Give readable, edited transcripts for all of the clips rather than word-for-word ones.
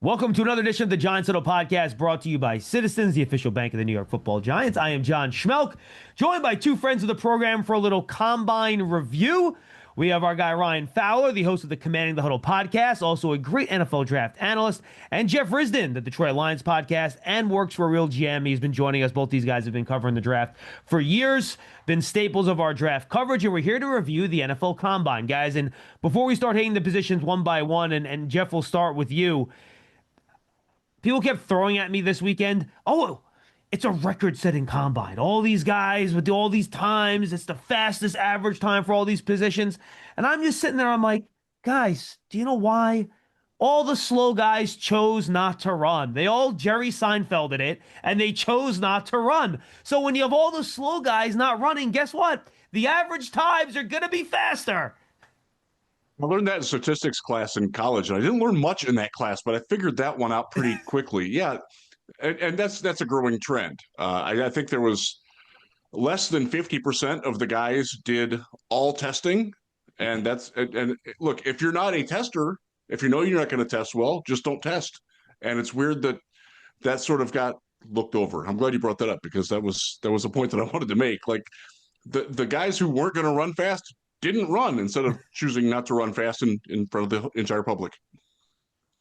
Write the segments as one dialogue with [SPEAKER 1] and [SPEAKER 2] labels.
[SPEAKER 1] Welcome to another edition of the Giants Huddle Podcast, brought to you by Citizens, the official bank of the New York Football Giants. I am John Schmeelk, joined by two friends of the program for a little combine review. We have our guy Ryan Fowler, the host of the Commanding the Huddle Podcast, also a great NFL draft analyst, and Jeff Risdon, the Detroit Lions podcast, and works for a real GM. He's been joining us. Both these guys have been covering the draft for years, been staples of our draft coverage, and we're here to review the NFL Combine, guys. And before we start hitting the positions one by one, and Jeff, will start with you. People kept throwing at me this weekend, oh, it's a record-setting combine. All these guys with all these times, it's the fastest average time for all these positions. And I'm just sitting there, I'm like, guys, do you know why? All the slow guys chose not to run. They all Jerry Seinfelded it, and they chose not to run. So when you have all the slow guys not running, guess what? The average times are going to be faster.
[SPEAKER 2] I learned that in statistics class in college, and I didn't learn much in that class, but I figured that one out pretty quickly. Yeah, and that's a growing trend. I think there was less than 50% of the guys did all testing, and look, if you're not a tester, if you know you're not going to test well, just don't test. And it's weird that sort of got looked over. I'm glad you brought that up because that was a point that I wanted to make. Like the guys who weren't going to run fast didn't run instead of choosing not to run fast in front of the entire public.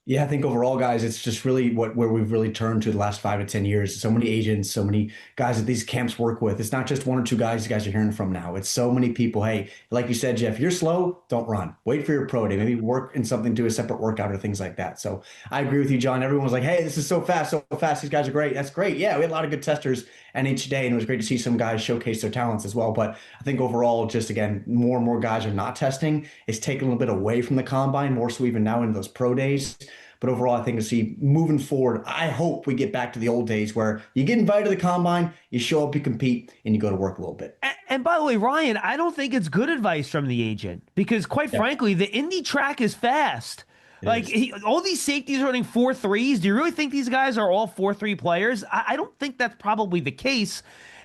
[SPEAKER 3] Yeah, I think overall, guys, it's just really where we've really turned to the last 5 to 10 years. So many agents, so many guys that these camps work with. It's not just one or two guys you guys are hearing from now. It's so many people. Hey, like you said, Jeff, you're slow, don't run. Wait for your pro day. Maybe work in something, do a separate workout or things like that. So I agree with you, John. Everyone was like, hey, this is so fast, so fast. These guys are great. That's great. Yeah, we had a lot of good testers and each day, and it was great to see some guys showcase their talents as well. But I think overall, just again, more and more guys are not testing. It's taking a little bit away from the combine, more so even now into those pro days. But overall, I think to see moving forward, I hope we get back to the old days where you get invited to the combine, you show up, you compete, and you go to work a little bit.
[SPEAKER 1] And by the way, Ryan, I don't think it's good advice from the agent because, quite frankly, the Indy track is fast. All these safeties are running 4.3s. Do you really think these guys are all 4.3 players? I don't think that's probably the case.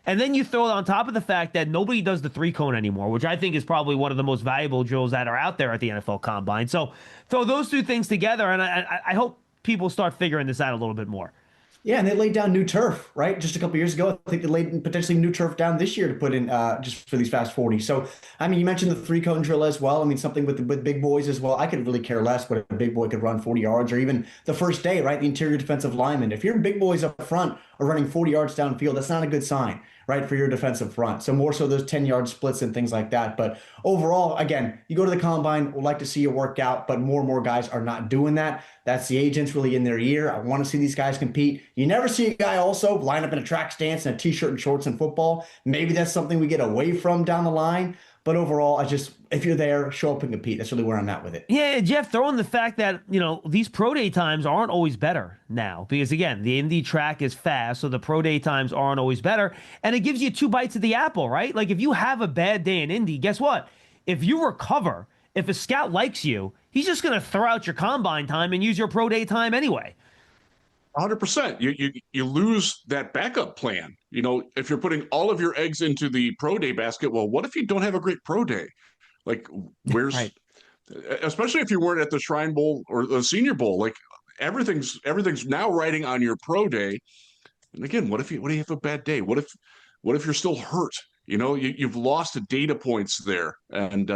[SPEAKER 1] And then you throw it on top of the fact that nobody does the 3-cone anymore, which I think is probably one of the most valuable drills that are out there at the NFL Combine. So throw those two things together, and I hope people start figuring this out a little bit more.
[SPEAKER 3] Yeah, and they laid down new turf, right? Just a couple years ago, I think they laid potentially new turf down this year to put in just for these fast 40s. So, I mean, you mentioned the 3-cone drill as well. I mean, something with big boys as well. I could really care less what a big boy could run 40 yards or even the first day, right? The interior defensive lineman. If your big boys up front are running 40 yards downfield, that's not a good sign, right, for your defensive front. So more so those 10-yard splits and things like that. But overall, again, you go to the combine, we'd like to see you work out, but more and more guys are not doing that. That's the agents really in their ear. I want to see these guys compete. You never see a guy also line up in a track stance and a T-shirt and shorts in football. Maybe that's something we get away from down the line. But overall, if you're there, show up and compete. That's really where I'm at with it.
[SPEAKER 1] Yeah, Jeff, throw in the fact that, these pro day times aren't always better now because, again, the Indy track is fast, so the pro day times aren't always better. And it gives you 2 bites of the apple, right? Like, if you have a bad day in Indy, guess what? If you recover, if a scout likes you, he's just going to throw out your combine time and use your pro day time anyway.
[SPEAKER 2] 100%. You lose that backup plan. If you're putting all of your eggs into the pro day basket, well, what if you don't have a great pro day? Like, where's right. Especially if you weren't at the Shrine Bowl or the Senior Bowl, like everything's now riding on your pro day. And again, what if you have a bad day? What if you're still hurt? You've lost data points there. And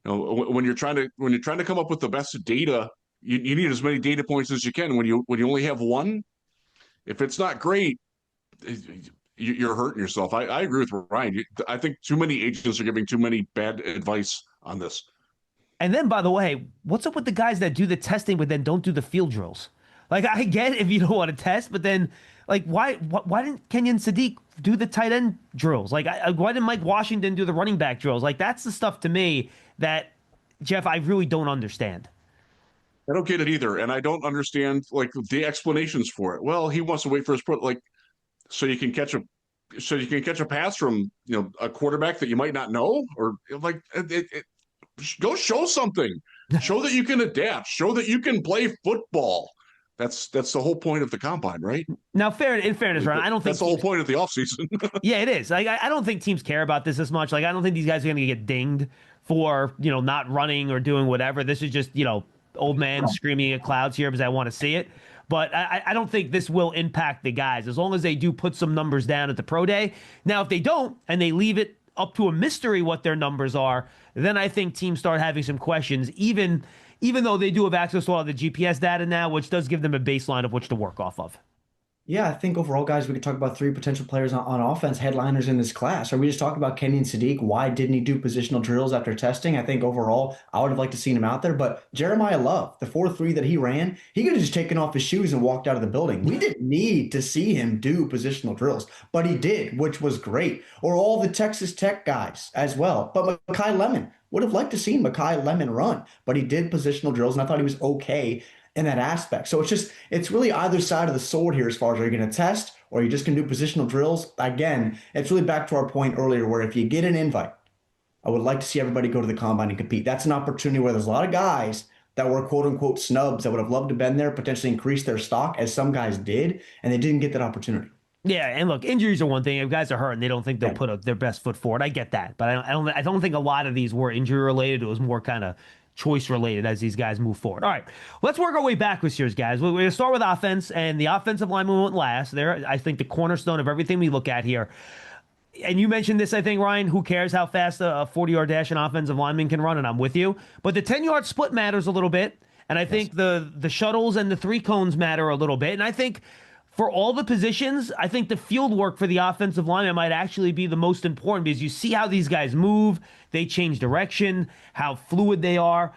[SPEAKER 2] when you're trying to come up with the best data, you need as many data points as you can. When you only have one, if it's not great, you're hurting yourself. I agree with Ryan. I think too many agents are giving too many bad advice on this.
[SPEAKER 1] And then, by the way, what's up with the guys that do the testing but then don't do the field drills? Like, I get if you don't want to test, but then, like, why didn't Kenyon Sadiq do the tight end drills? Like, why didn't Mike Washington do the running back drills? Like, that's the stuff to me that, Jeff, I really don't understand.
[SPEAKER 2] I don't get it either, and I don't understand like the explanations for it. Well, he wants to wait for his so you can catch a pass from a quarterback that you might not know, or like go show something, show that you can adapt, show that you can play football. That's the whole point of the combine, right?
[SPEAKER 1] Now, in fairness, Ron, I don't think
[SPEAKER 2] that's the whole point of the offseason.
[SPEAKER 1] Yeah, it is. Like, I don't think teams care about this as much. Like, I don't think these guys are going to get dinged for not running or doing whatever. This is just old man screaming at clouds here because I want to see it. But I don't think this will impact the guys as long as they do put some numbers down at the pro day. Now, if they don't and they leave it up to a mystery what their numbers are, then I think teams start having some questions, even though they do have access to all the GPS data now, which does give them a baseline of which to work off of.
[SPEAKER 3] Yeah, I think overall, guys, we could talk about three potential players on offense, headliners in this class. Are we just talking about Kenyon Sadiq? Why didn't he do positional drills after testing? I think overall, I would have liked to seen him out there. But Jeremiah Love, the 4.3 that he ran, he could have just taken off his shoes and walked out of the building. We didn't need to see him do positional drills, but he did, which was great. Or all the Texas Tech guys as well. But Mekhi Lemon, would have liked to see Mekhi Lemon run, but he did positional drills, and I thought he was okay in that aspect. So it's really either side of the sword here as far as are you going to test or you just can do positional drills. Again, it's really back to our point earlier where if you get an invite, I would like to see everybody go to the combine and compete. That's an opportunity where there's a lot of guys that were quote unquote snubs that would have loved to have been there, potentially increase their stock as some guys did, and they didn't get that opportunity.
[SPEAKER 1] Yeah, and look, injuries are one thing. If guys are hurt and they don't think they'll put their best foot forward, I get that. But I don't think a lot of these were injury related. It was more kind of choice related as these guys move forward. All right, let's work our way backwards here, guys. We're going to start with offense, and the offensive lineman went last. There, I think the cornerstone of everything we look at here. And you mentioned this, I think, Ryan. Who cares how fast a 40-yard dash an offensive lineman can run? And I'm with you. But the 10-yard split matters a little bit, and I think the shuttles and the three cones matter a little bit. And I think for all the positions, I think the field work for the offensive lineman might actually be the most important because you see how these guys move, they change direction, how fluid they are.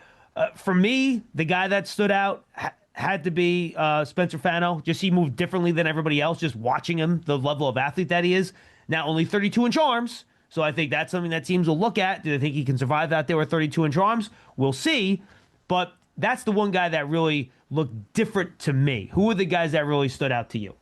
[SPEAKER 1] For me, the guy that stood out had to be Spencer Fano. Just he moved differently than everybody else, just watching him, the level of athlete that he is. Now, only 32-inch arms, so I think that's something that teams will look at. Do they think he can survive out there with 32-inch arms? We'll see, but that's the one guy that really looked different to me. Who are the guys that really stood out to you?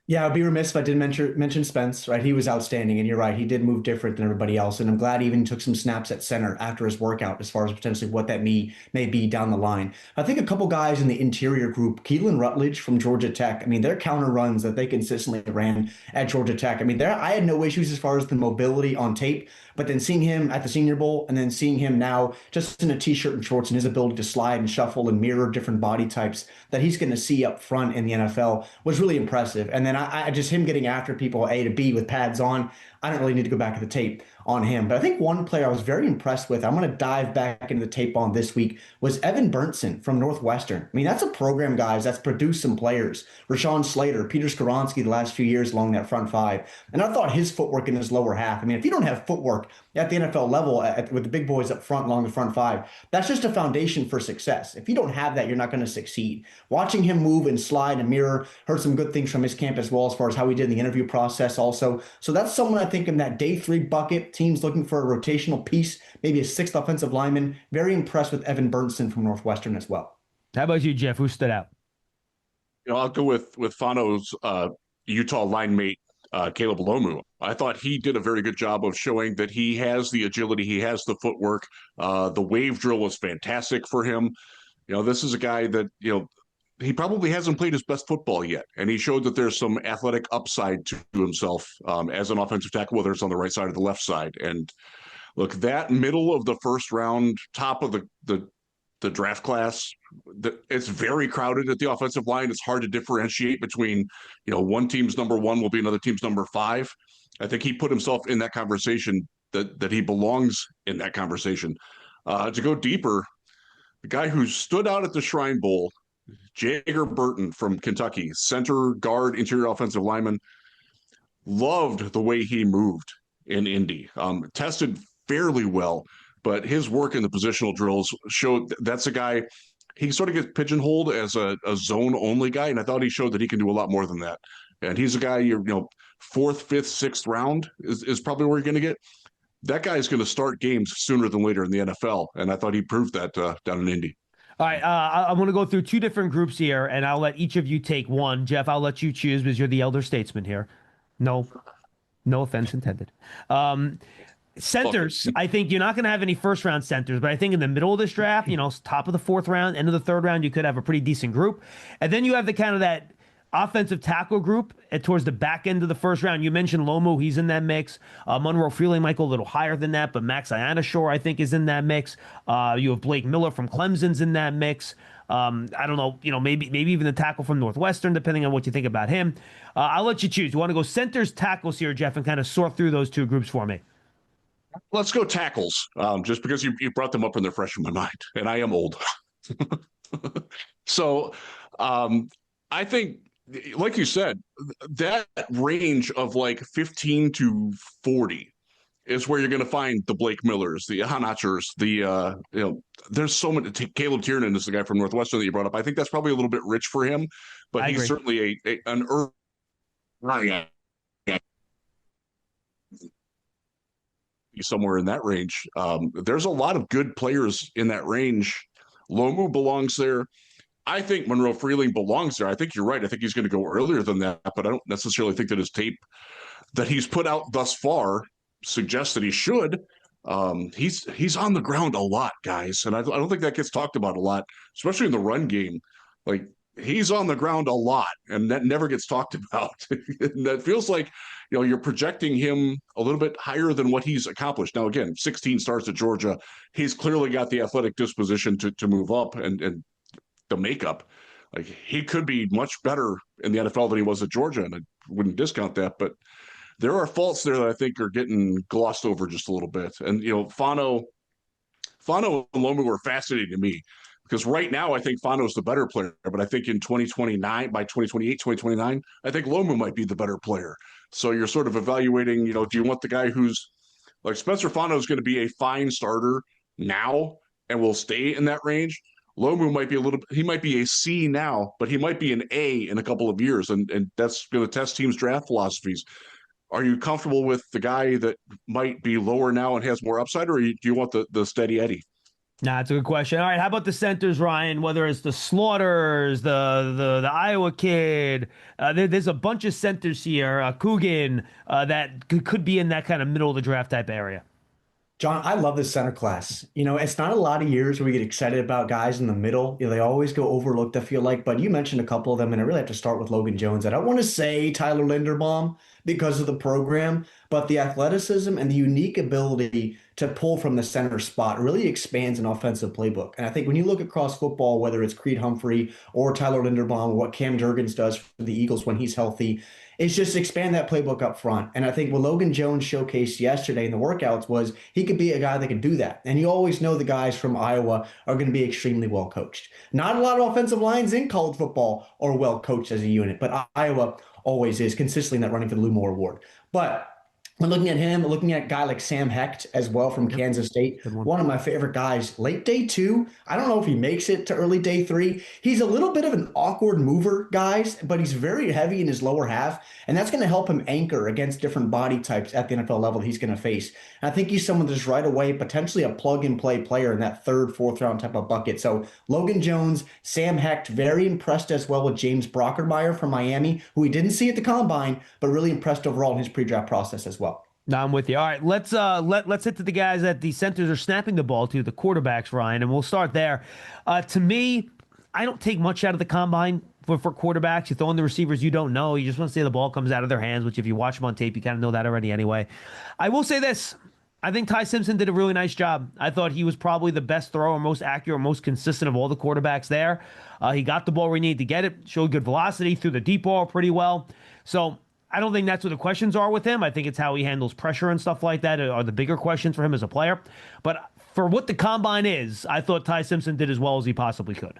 [SPEAKER 3] Yeah, I'd be remiss if I didn't mention Spence, right? He was outstanding, and you're right. He did move different than everybody else, and I'm glad he even took some snaps at center after his workout as far as potentially what that may be down the line. I think a couple guys in the interior group, Keelan Rutledge from Georgia Tech, I mean, their counter runs that they consistently ran at Georgia Tech, I mean, I had no issues as far as the mobility on tape, but then seeing him at the Senior Bowl and then seeing him now just in a T-shirt and shorts and his ability to slide and shuffle and mirror different body types that he's going to see up front in the NFL was really impressive. And then I just him getting after people A to B with pads on, I don't really need to go back to the tape on him. But I think one player I was very impressed with, I'm going to dive back into the tape on this week, was Evan Burnson from Northwestern. I mean, that's a program, guys, that's produced some players. Rashawn Slater, Peter Skoronski the last few years along that front five. And I thought his footwork in his lower half, I mean, if you don't have footwork at the NFL level with the big boys up front along the front five, that's just a foundation for success. If you don't have that, you're not going to succeed. Watching him move and slide and mirror, heard some good things from his camp as well as far as how he did in the interview process also. So that's someone I think in that day 3 bucket, teams looking for a rotational piece, maybe a 6th offensive lineman. Very impressed with Evan Burnson from Northwestern as well.
[SPEAKER 1] How about you, Jeff? Who stood out?
[SPEAKER 2] I'll go with Fano's Utah line mate, Caleb Lomu. I thought he did a very good job of showing that he has the agility, he has the footwork. The wave drill was fantastic for him. This is a guy that, he probably hasn't played his best football yet, and he showed that there's some athletic upside to himself as an offensive tackle, whether it's on the right side or the left side. And look, that middle of the first round, top of the draft class, it's very crowded at the offensive line. It's hard to differentiate between, one team's number 1 will be another team's number 5. I think he put himself in that conversation that he belongs in that conversation. To go deeper, the guy who stood out at the Shrine Bowl, Jager Burton from Kentucky, center, guard, interior offensive lineman, loved the way he moved in Indy. Tested fairly well, but his work in the positional drills showed that's a guy, he sort of gets pigeonholed as a zone-only guy, and I thought he showed that he can do a lot more than that. And he's a guy, 4th, 5th, 6th round is probably where you're going to get. That guy is going to start games sooner than later in the NFL, and I thought he proved that down in Indy.
[SPEAKER 1] All right, I'm going to go through 2 different groups here, and I'll let each of you take one. Jeff, I'll let you choose because you're the elder statesman here. No offense intended. Centers, I think you're not going to have any first-round centers, but I think in the middle of this draft, top of the 4th round, end of the 3rd round, you could have a pretty decent group. And then you have the kind of that offensive tackle group towards the back end of the first round. You mentioned Lomu, he's in that mix. Monroe Freeling might go a little higher than that, but Max Ianashore, I think, is in that mix. You have Blake Miller from Clemson's in that mix. I don't know, maybe even the tackle from Northwestern, depending on what you think about him. I'll let you choose. You want to go centers, tackles here, Jeff, and kind of sort through those two groups for me?
[SPEAKER 2] Let's go tackles, just because you brought them up and they're fresh in my mind, and I am old. So I think, like you said, that range of like 15 to 40 is where you're going to find the Blake Millers, the Hanachers, there's so many. Caleb Tiernan is the guy from Northwestern that you brought up. I think that's probably a little bit rich for him, but he's certainly an early somewhere in that range. There's a lot of good players in that range. Lomu belongs there. I think Monroe Freeling belongs there. I think you're right. I think he's going to go earlier than that, but I don't necessarily think that his tape that he's put out thus far suggests that he should. He's on the ground a lot, guys, and I don't think that gets talked about a lot, especially in the run game. Like, he's on the ground a lot, and that never gets talked about. And that feels like, you're projecting him a little bit higher than what he's accomplished. Now, again, 16 starts at Georgia. He's clearly got the athletic disposition to move up and the makeup. Like, he could be much better in the NFL than he was at Georgia, and I wouldn't discount that. But there are faults there that I think are getting glossed over just a little bit. And, Fano and Lomu are fascinating to me, because right now I think Fano's the better player, but I think in 2029, by 2028, 2029, I think Lomu might be the better player. So you're sort of evaluating, do you want the guy who's like Spencer Fano is going to be a fine starter now and will stay in that range? Lomu might be he might be a C now, but he might be an A in a couple of years, and that's going to test teams' draft philosophies. Are you comfortable with the guy that might be lower now and has more upside, or do you want the steady Eddie?
[SPEAKER 1] Nah, it's a good question. All right, how about the centers, Ryan? Whether it's the Slaughters, the Iowa kid, there's a bunch of centers here, Coogan, that could be in that kind of middle of the draft type area.
[SPEAKER 3] John, I love this center class. It's not a lot of years where we get excited about guys in the middle. They always go overlooked, I feel like. But you mentioned a couple of them, and I really have to start with Logan Jones. I don't want to say Tyler Linderbaum because of the program, but the athleticism and the unique ability to pull from the center spot really expands an offensive playbook. And I think when you look across football, whether it's Creed Humphrey or Tyler Linderbaum, or what Cam Jurgens does for the Eagles when he's healthy, it's just expand that playbook up front. And I think what Logan Jones showcased yesterday in the workouts was he could be a guy that can do that. And you always know the guys from Iowa are going to be extremely well coached. Not a lot of offensive lines in college football are well coached as a unit, but Iowa always is consistently not running for the Lou Moore Award. But when looking at him, looking at a guy like Sam Hecht as well from Kansas State, one of my favorite guys, late day 2. I don't know if he makes it to early day 3. He's a little bit of an awkward mover, guys, but he's very heavy in his lower half, and that's going to help him anchor against different body types at the NFL level he's going to face. And I think he's someone that's right away potentially a plug-and-play player in that 3rd, 4th round type of bucket. So Logan Jones, Sam Hecht, very impressed as well with James Brockermeyer from Miami, who we didn't see at the Combine, but really impressed overall in his pre-draft process as well.
[SPEAKER 1] No, I'm with you. All right, let's hit to the guys that the centers are snapping the ball to, the quarterbacks, Ryan, and we'll start there. To me, I don't take much out of the Combine for quarterbacks. You throw in the receivers you don't know. You just want to see the ball comes out of their hands, which if you watch them on tape, you kind of know that already anyway. I will say this. I think Ty Simpson did a really nice job. I thought he was probably the best thrower, most accurate, most consistent of all the quarterbacks there. He got the ball where he needed to get it, showed good velocity, threw the deep ball pretty well. So I don't think that's what the questions are with him. I think it's how he handles pressure and stuff like that are the bigger questions for him as a player. But for what the Combine is, I thought Ty Simpson did as well as he possibly could.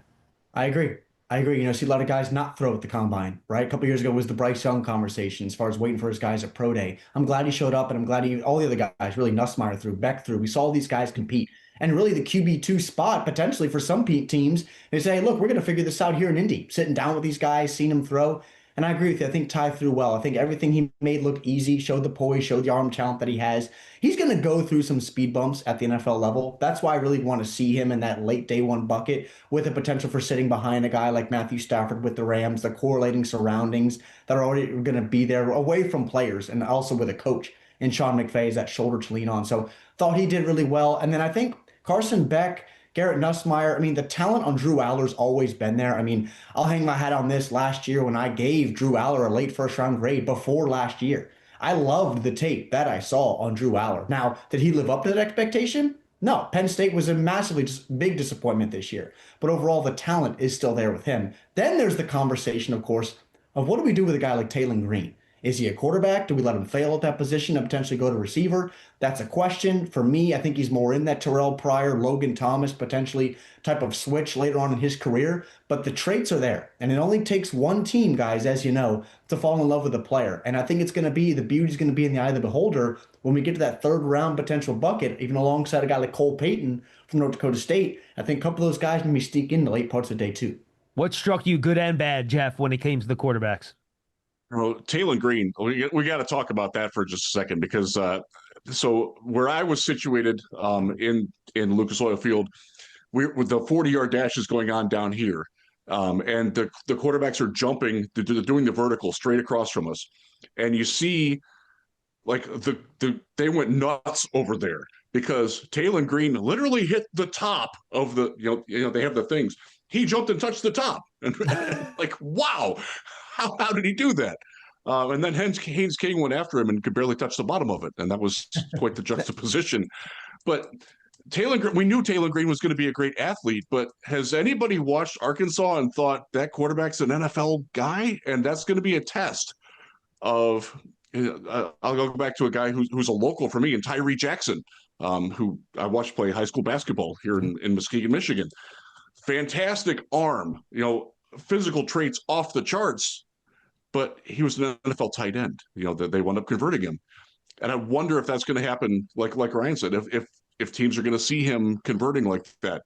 [SPEAKER 3] I agree. See a lot of guys not throw at the Combine, right? A couple years ago was the Bryce Young conversation as far as waiting for his guys at Pro Day. I'm glad he showed up, and I'm glad all the other guys, really Nussmeier threw, Beck threw. We saw these guys compete. And really the QB2 spot potentially for some teams, they say, look, we're going to figure this out here in Indy, sitting down with these guys, seeing them throw. And I agree with you. I think Ty threw well. I think everything he made look easy, showed the poise, showed the arm talent that he has. He's going to go through some speed bumps at the NFL level. That's why I really want to see him in that late day 1 bucket with the potential for sitting behind a guy like Matthew Stafford with the Rams, the correlating surroundings that are already going to be there away from players, and also with a coach in Sean McVay as that shoulder to lean on. So thought he did really well. And then I think Carson Beck Garrett Nussmeier. I mean, the talent on Drew Aller's always been there. I mean, I'll hang my hat on this last year when I gave Drew Aller a late first round grade before last year. I loved the tape that I saw on Drew Aller. Now, did he live up to that expectation? No, Penn State was a massively big disappointment this year. But overall, the talent is still there with him. Then there's the conversation, of course, of what do we do with a guy like Taylor Green? Is he a quarterback? Do we let him fail at that position and potentially go to receiver? That's a question. For me, I think he's more in that Terrell Pryor, Logan Thomas, potentially type of switch later on in his career. But the traits are there. And it only takes one team, guys, as you know, to fall in love with a player. And I think it's going to be, the beauty's going to be in the eye of the beholder when we get to that third round potential bucket, even alongside a guy like Cole Payton from North Dakota State. I think a couple of those guys maybe sneak in the late parts of day two.
[SPEAKER 1] What struck you good and bad, Jeff, when it came to the quarterbacks?
[SPEAKER 2] Well, Taylor Green, we got to talk about that for just a second because so where I was situated in Lucas Oil Field, with the 40-yard dash is going on down here, and the quarterbacks are jumping, they're doing the vertical straight across from us, and you see like they went nuts over there because Taylor Green literally hit the top of the you know they have the things. He jumped and touched the top, and like wow. How did he do that? And then Haynes King went after him and could barely touch the bottom of it. And that was quite the juxtaposition. But we knew Taylor Green was going to be a great athlete, but has anybody watched Arkansas and thought that quarterback's an NFL guy? And that's going to be a test of, I'll go back to a guy who's a local for me, and Tyree Jackson, who I watched play high school basketball here in Muskegon, Michigan. Fantastic arm, physical traits off the charts, but he was an NFL tight end. They wound up converting him, and I wonder if that's going to happen. Like Ryan said, if teams are going to see him converting like that.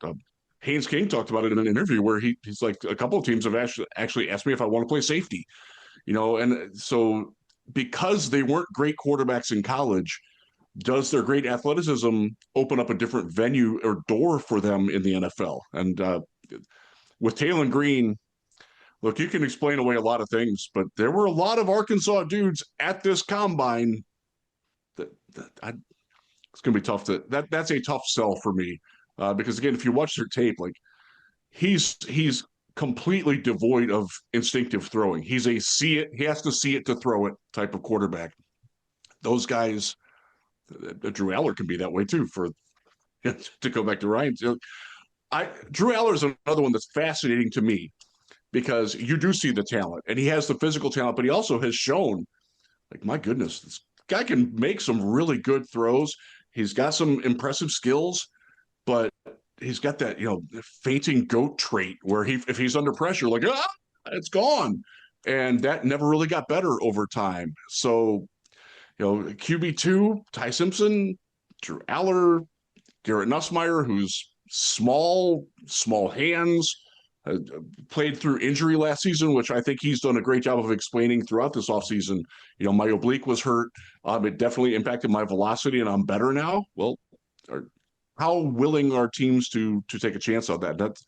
[SPEAKER 2] Haynes King talked about it in an interview where he's like, a couple of teams have actually asked me if I want to play safety, and so because they weren't great quarterbacks in college, does their great athleticism open up a different venue or door for them in the NFL? And with Taylor Green, look, you can explain away a lot of things, but there were a lot of Arkansas dudes at this combine that it's going to be tough that's a tough sell for me because again, if you watch their tape, like he's completely devoid of instinctive throwing. He has to see it to throw it type of quarterback. Those guys, Drew Aller can be that way too. To go back to Ryan, Drew Aller is another one that's fascinating to me because you do see the talent and he has the physical talent, but he also has shown, like, my goodness, this guy can make some really good throws. He's got some impressive skills, but he's got that, fainting goat trait where if he's under pressure, like, it's gone. And that never really got better over time. So, QB2, Ty Simpson, Drew Aller, Garrett Nussmeier, who's small hands, played through injury last season, which I think he's done a great job of explaining throughout this offseason. My oblique was hurt. It definitely impacted my velocity, and I'm better now. Well, how willing are teams to take a chance on that? That's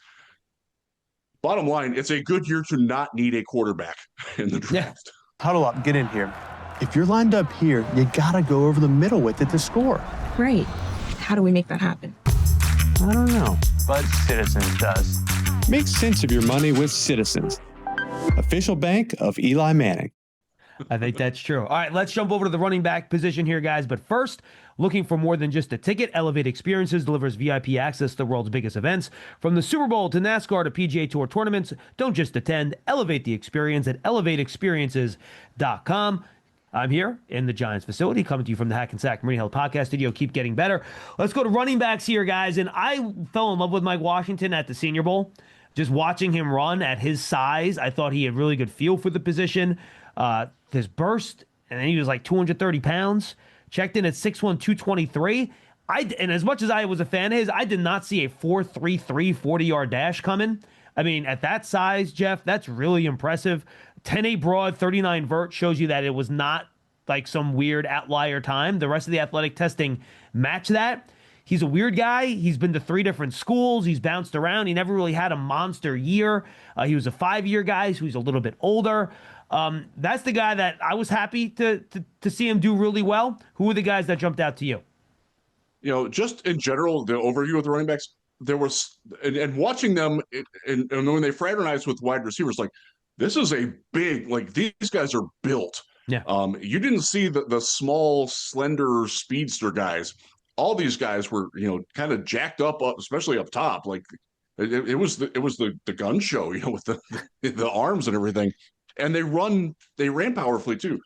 [SPEAKER 2] bottom line. It's a good year to not need a quarterback in the draft.
[SPEAKER 4] Yeah. Huddle up, get in here. If you're lined up here, you gotta go over the middle with it to score.
[SPEAKER 5] Right. How do we make that happen?
[SPEAKER 4] I don't know, but Citizens does. Make sense of your money with Citizens, official bank of Eli Manning.
[SPEAKER 1] I think that's true. All right, let's jump over to the running back position here, guys. But first, looking for more than just a ticket, Elevate Experiences delivers VIP access to the world's biggest events. From the Super Bowl to NASCAR to PGA Tour tournaments, don't just attend, elevate the experience at elevateexperiences.com. I'm here in the Giants facility, coming to you from the Hackensack Marine Health Podcast Studio. Keep getting better. Let's go to running backs here, guys. And I fell in love with Mike Washington at the Senior Bowl. Just watching him run at his size, I thought he had really good feel for the position. His burst, and then he was like 230 pounds. Checked in at 6'1", 223. And as much as I was a fan of his, I did not see a 4.33 40-yard dash coming. I mean, at that size, Jeff, that's really impressive. 10.8 broad, 39 vert shows you that it was not like some weird outlier time. The rest of the athletic testing matched that. He's a weird guy. He's been to 3 different schools. He's bounced around. He never really had a monster year. He was a 5-year guy, so he's a little bit older. That's the guy that I was happy to see him do really well. Who are the guys that jumped out to you?
[SPEAKER 2] Just in general, the overview of the running backs, there was, and watching them, and when they fraternized with wide receivers, like, this is a big, like, these guys are built.
[SPEAKER 1] Yeah.
[SPEAKER 2] You didn't see the small, slender speedster guys. All these guys were, kind of jacked up, especially up top. Like, it was the gun show, with the arms and everything. And they ran powerfully too.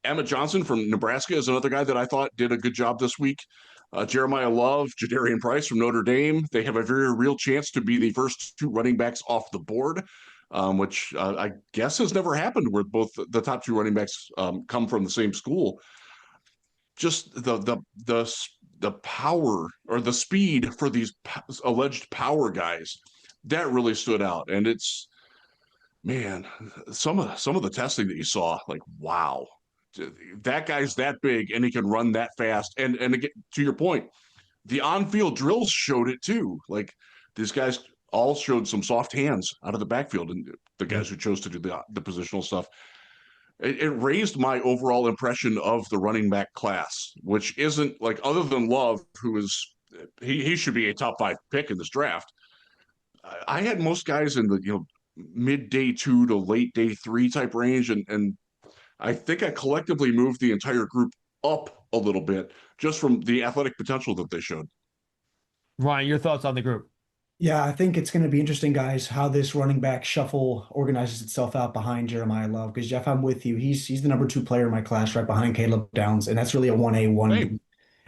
[SPEAKER 2] Emmett Johnson from Nebraska is another guy that I thought did a good job this week. Jeremiah Love, Jadarian Price from Notre Dame. They have a very real chance to be the first 2 running backs off the board, which I guess has never happened where both the top 2 running backs come from the same school. Just the power or the speed for these alleged power guys, that really stood out. And it's, man, some of the testing that you saw, like, wow, that guy's that big and he can run that fast. And again, to your point, the on-field drills showed it too. Like, these guys all showed some soft hands out of the backfield, and the guys who chose to do the positional stuff. It raised my overall impression of the running back class, which isn't, like, other than Love, who is he should be a top 5 pick in this draft. I had most guys in the mid day 2 to late day 3 type range, and I think I collectively moved the entire group up a little bit just from the athletic potential that they showed.
[SPEAKER 1] Ryan, your thoughts on the group?
[SPEAKER 3] Yeah, I think it's going to be interesting, guys, how this running back shuffle organizes itself out behind Jeremiah Love. Because, Jeff, I'm with you. He's the number 2 player in my class, right behind Caleb Downs, and that's really a 1A, 1B.
[SPEAKER 2] Hey.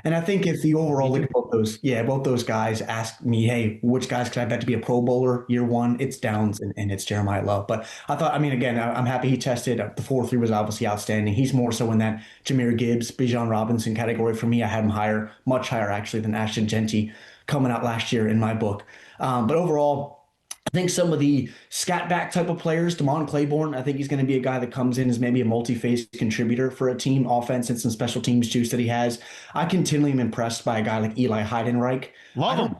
[SPEAKER 3] And I think if the overall look at both those guys ask me, hey, which guys could I bet to be a Pro Bowler year 1? It's Downs and it's Jeremiah Love. But I thought, again, I'm happy he tested. The 4.3 was obviously outstanding. He's more so in that Jahmyr Gibbs, Bijan Robinson category. For me, I had him higher, much higher actually than Ashton Genty coming out last year in my book. But overall, I think some of the scat back type of players, Damon Claiborne, I think he's going to be a guy that comes in as maybe a multi-phase contributor for a team offense and some special teams juice that he has. I continually am impressed by a guy like Eli Heidenreich.
[SPEAKER 1] Love him.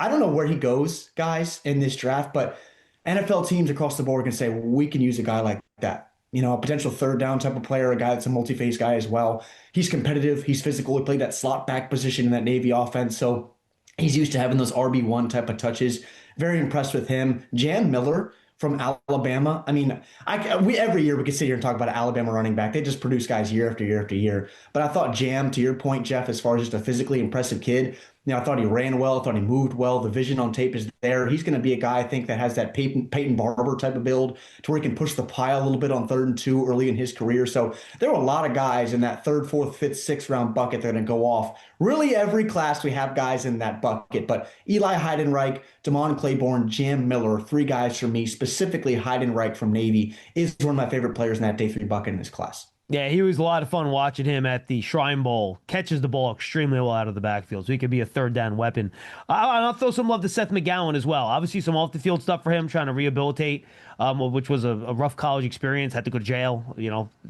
[SPEAKER 3] I don't know where he goes, guys, in this draft, but NFL teams across the board can say, well, we can use a guy like that. A potential 3rd down type of player, a guy that's a multi-phase guy as well. He's competitive. He's physical. He played that slot back position in that Navy offense. So he's used to having those RB1 type of touches. Very impressed with him. Jan Miller from Alabama. Every year we could sit here and talk about an Alabama running back. They just produce guys year after year after year. But I thought Jam, to your point, Jeff, as far as just a physically impressive kid, I thought he ran well. I thought he moved well. The vision on tape is there. He's going to be a guy, I think, that has that Peyton Barber type of build to where he can push the pile a little bit on 3rd and 2 early in his career. So there were a lot of guys in that 3rd, 4th, 5th, 6th round bucket that are going to go off. Really, every class we have guys in that bucket. But Eli Heidenreich, Damon Claiborne, Jam Miller, 3 guys for me, specifically Heidenreich from Navy, is one of my favorite players in that day 3 bucket in this class.
[SPEAKER 1] Yeah, he was a lot of fun watching him at the Shrine Bowl. Catches the ball extremely well out of the backfield, so he could be a 3rd down weapon. I'll throw some love to Seth McGowan as well. Obviously, some off-the-field stuff for him, trying to rehabilitate, which was a rough college experience. Had to go to jail,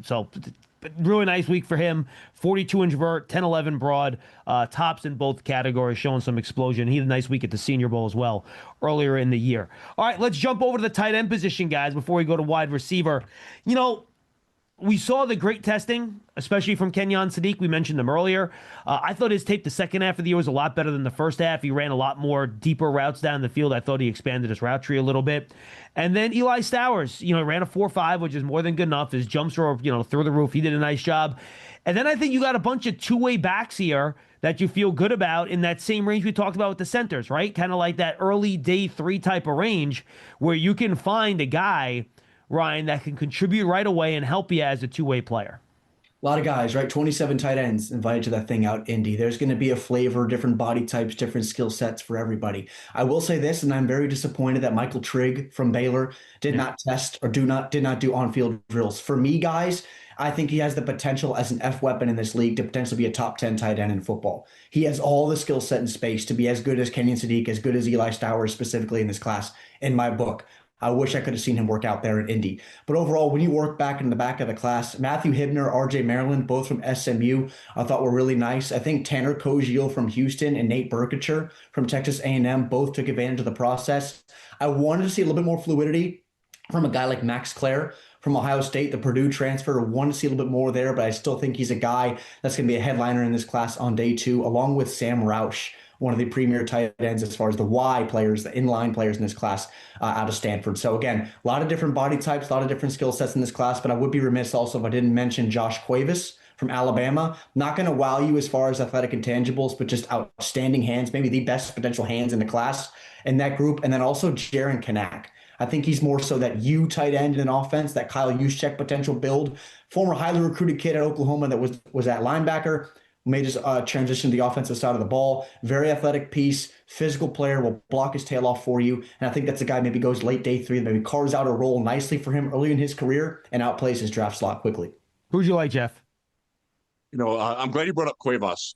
[SPEAKER 1] So, but really nice week for him. 42-inch vert, 10-11 broad, tops in both categories, showing some explosion. He had a nice week at the Senior Bowl as well earlier in the year. All right, let's jump over to the tight end position, guys, before we go to wide receiver. We saw the great testing, especially from Kenyon Sadiq. We mentioned him earlier. I thought his tape the second half of the year was a lot better than the first half. He ran a lot more deeper routes down the field. I thought he expanded his route tree a little bit. And then Eli Stowers, ran a 4.5, which is more than good enough. His jumps were, through the roof. He did a nice job. And then I think you got a bunch of 2-way backs here that you feel good about in that same range we talked about with the centers, right? Kind of like that early day 3 type of range where you can find a guy, Ryan, that can contribute right away and help you as a 2-way player.
[SPEAKER 3] A lot of guys, right? 27 tight ends invited to that thing out Indy. There's going to be a flavor, different body types, different skill sets for everybody. I will say this, and I'm very disappointed that Michael Trigg from Baylor did not test or did not do on-field drills. For me, guys, I think he has the potential as an F weapon in this league to potentially be a top 10 tight end in football. He has all the skill set and space to be as good as Kenyon Sadiq, as good as Eli Stowers specifically in this class, in my book. I wish I could have seen him work out there in Indy. But overall, when you work back in the back of the class, Matthew Hibner, RJ Maryland, both from SMU, I thought were really nice. I think Tanner Koziel from Houston and Nate Burkacher from Texas A&M both took advantage of the process. I wanted to see a little bit more fluidity from a guy like Max Clare from Ohio State, the Purdue transfer. Want to see a little bit more there, but I still think he's a guy that's going to be a headliner in this class on day 2, along with Sam Roush, one of the premier tight ends as far as the Y players, the inline players in this class out of Stanford. So again, a lot of different body types, a lot of different skill sets in this class, but I would be remiss also if I didn't mention Josh Cuevas from Alabama. Not going to wow you as far as athletic intangibles, but just outstanding hands, maybe the best potential hands in the class in that group. And then also Jaron Kanak. I think he's more so that U tight end in an offense, that Kyle Juszczyk potential build. Former highly recruited kid at Oklahoma that was at linebacker, made his transition to the offensive side of the ball. Very athletic piece, physical player, will block his tail off for you. And I think that's a guy maybe goes late day 3, maybe carves out a role nicely for him early in his career and outplays his draft slot quickly.
[SPEAKER 1] Who'd you like, Jeff?
[SPEAKER 2] I'm glad you brought up Cuevas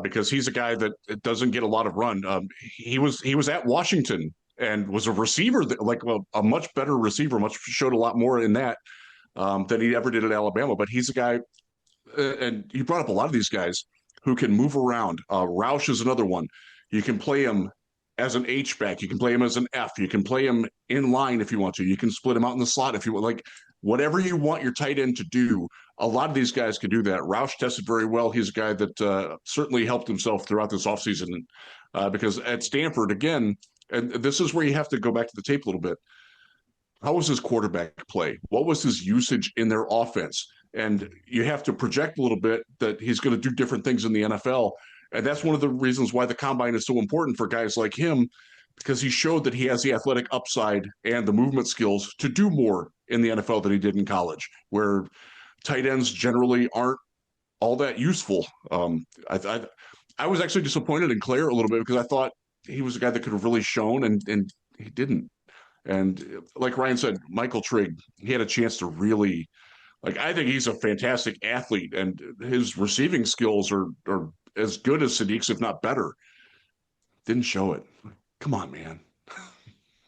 [SPEAKER 2] because he's a guy that doesn't get a lot of run. He was at Washington and was a receiver, a much better receiver, showed a lot more in that than he ever did at Alabama. But he's a guy, and you brought up a lot of these guys who can move around. Roush is another one. You can play him as an H-back. You can play him as an F. You can play him in line if you want to. You can split him out in the slot if you want. Like, whatever you want your tight end to do, a lot of these guys can do that. Roush tested very well. He's a guy that certainly helped himself throughout this offseason because at Stanford, again, and this is where you have to go back to the tape a little bit. How was his quarterback play? What was his usage in their offense? And you have to project a little bit that he's going to do different things in the NFL. And that's one of the reasons why the combine is so important for guys like him, because he showed that he has the athletic upside and the movement skills to do more in the NFL than he did in college, where tight ends generally aren't all that useful. I was actually disappointed in Claire a little bit because I thought he was a guy that could have really shown, and he didn't. And like Ryan said, Michael Trigg, he had a chance to really, I think he's a fantastic athlete, and his receiving skills are as good as Sadiq's, if not better. Didn't show it. Come on, man.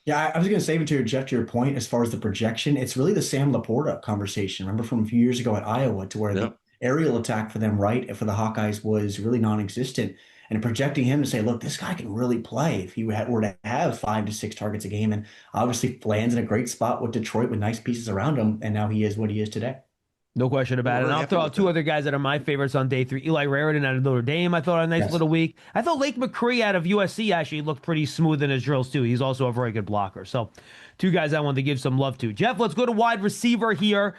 [SPEAKER 3] Yeah, I was going to say, to Jeff, to your point, as far as the projection, it's really the Sam Laporta conversation. Remember from a few years ago at Iowa, to where the aerial attack for them, right, for the Hawkeyes was really non-existent. And projecting him to say, look, this guy can really play if he were to have 5 to 6 targets a game. And obviously lands in a great spot with Detroit with nice pieces around him. And now he is what he is today.
[SPEAKER 1] No question about it. And I'll throw out 2 other guys that are my favorites on day 3. Eli Raritan out of Notre Dame, I thought, had a nice little week. I thought Lake McCree out of USC actually looked pretty smooth in his drills, too. He's also a very good blocker. So 2 guys I wanted to give some love to. Jeff, let's go to wide receiver here.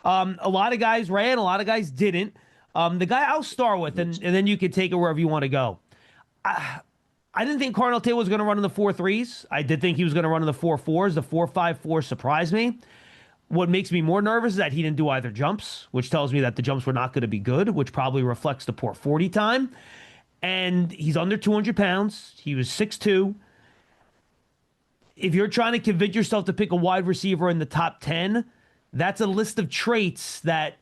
[SPEAKER 1] A lot of guys ran, a lot of guys didn't. The guy I'll start with, and then you can take it wherever you want to go. I didn't think Cornell Taylor was going to run in the 4.3s. I did think he was going to run in the 4.4s. The 4.54 surprised me. What makes me more nervous is that he didn't do either jumps, which tells me that the jumps were not going to be good, which probably reflects the poor 40 time. And he's under 200 pounds. He was 6'2". If you're trying to convince yourself to pick a wide receiver in the top 10, that's a list of traits that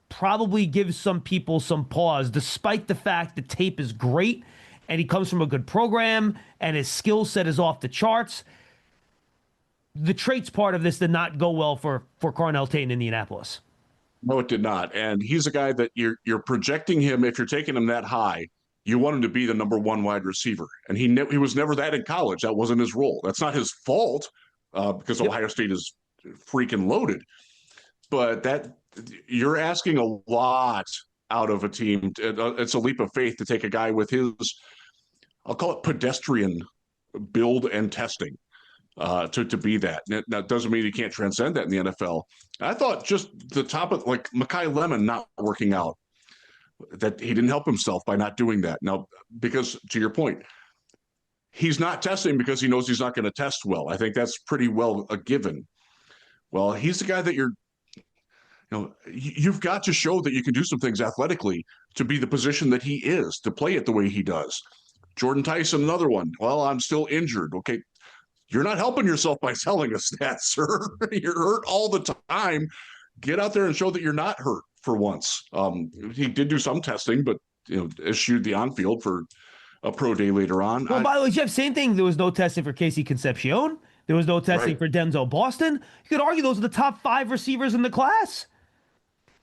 [SPEAKER 1] probably gives some people some pause, despite the fact the tape is great and he comes from a good program and his skill set is off the charts. The traits part of this did not go well for Cornell Tate in Indianapolis.
[SPEAKER 2] No, it did not. And he's a guy that you're projecting him. If you're taking him that high, you want him to be the number 1 wide receiver. And he was never that in college. That wasn't his role. That's not his fault because Ohio State is freaking loaded. But that you're asking a lot out of a team. It's a leap of faith to take a guy with his, I'll call it pedestrian build and testing. To be that. That doesn't mean you can't transcend that in the NFL. I thought just the top of, like, Mekhi Lemon not working out, that he didn't help himself by not doing that. Now, because to your point, he's not testing because he knows he's not going to test well. I think that's pretty well a given. Well, he's the guy that you've got to show that you can do some things athletically to be the position that he is, to play it the way he does. Jordan Tyson, another one. Well, I'm still injured. Okay. You're not helping yourself by telling us that, sir. You're hurt all the time. Get out there and show that you're not hurt for once. He did do some testing, but eschewed the on-field for a pro day later on.
[SPEAKER 1] Well, by the way, Jeff, same thing. There was no testing for Casey Concepcion. There was no testing for Denzel Boston. You could argue those are the top 5 receivers in the class.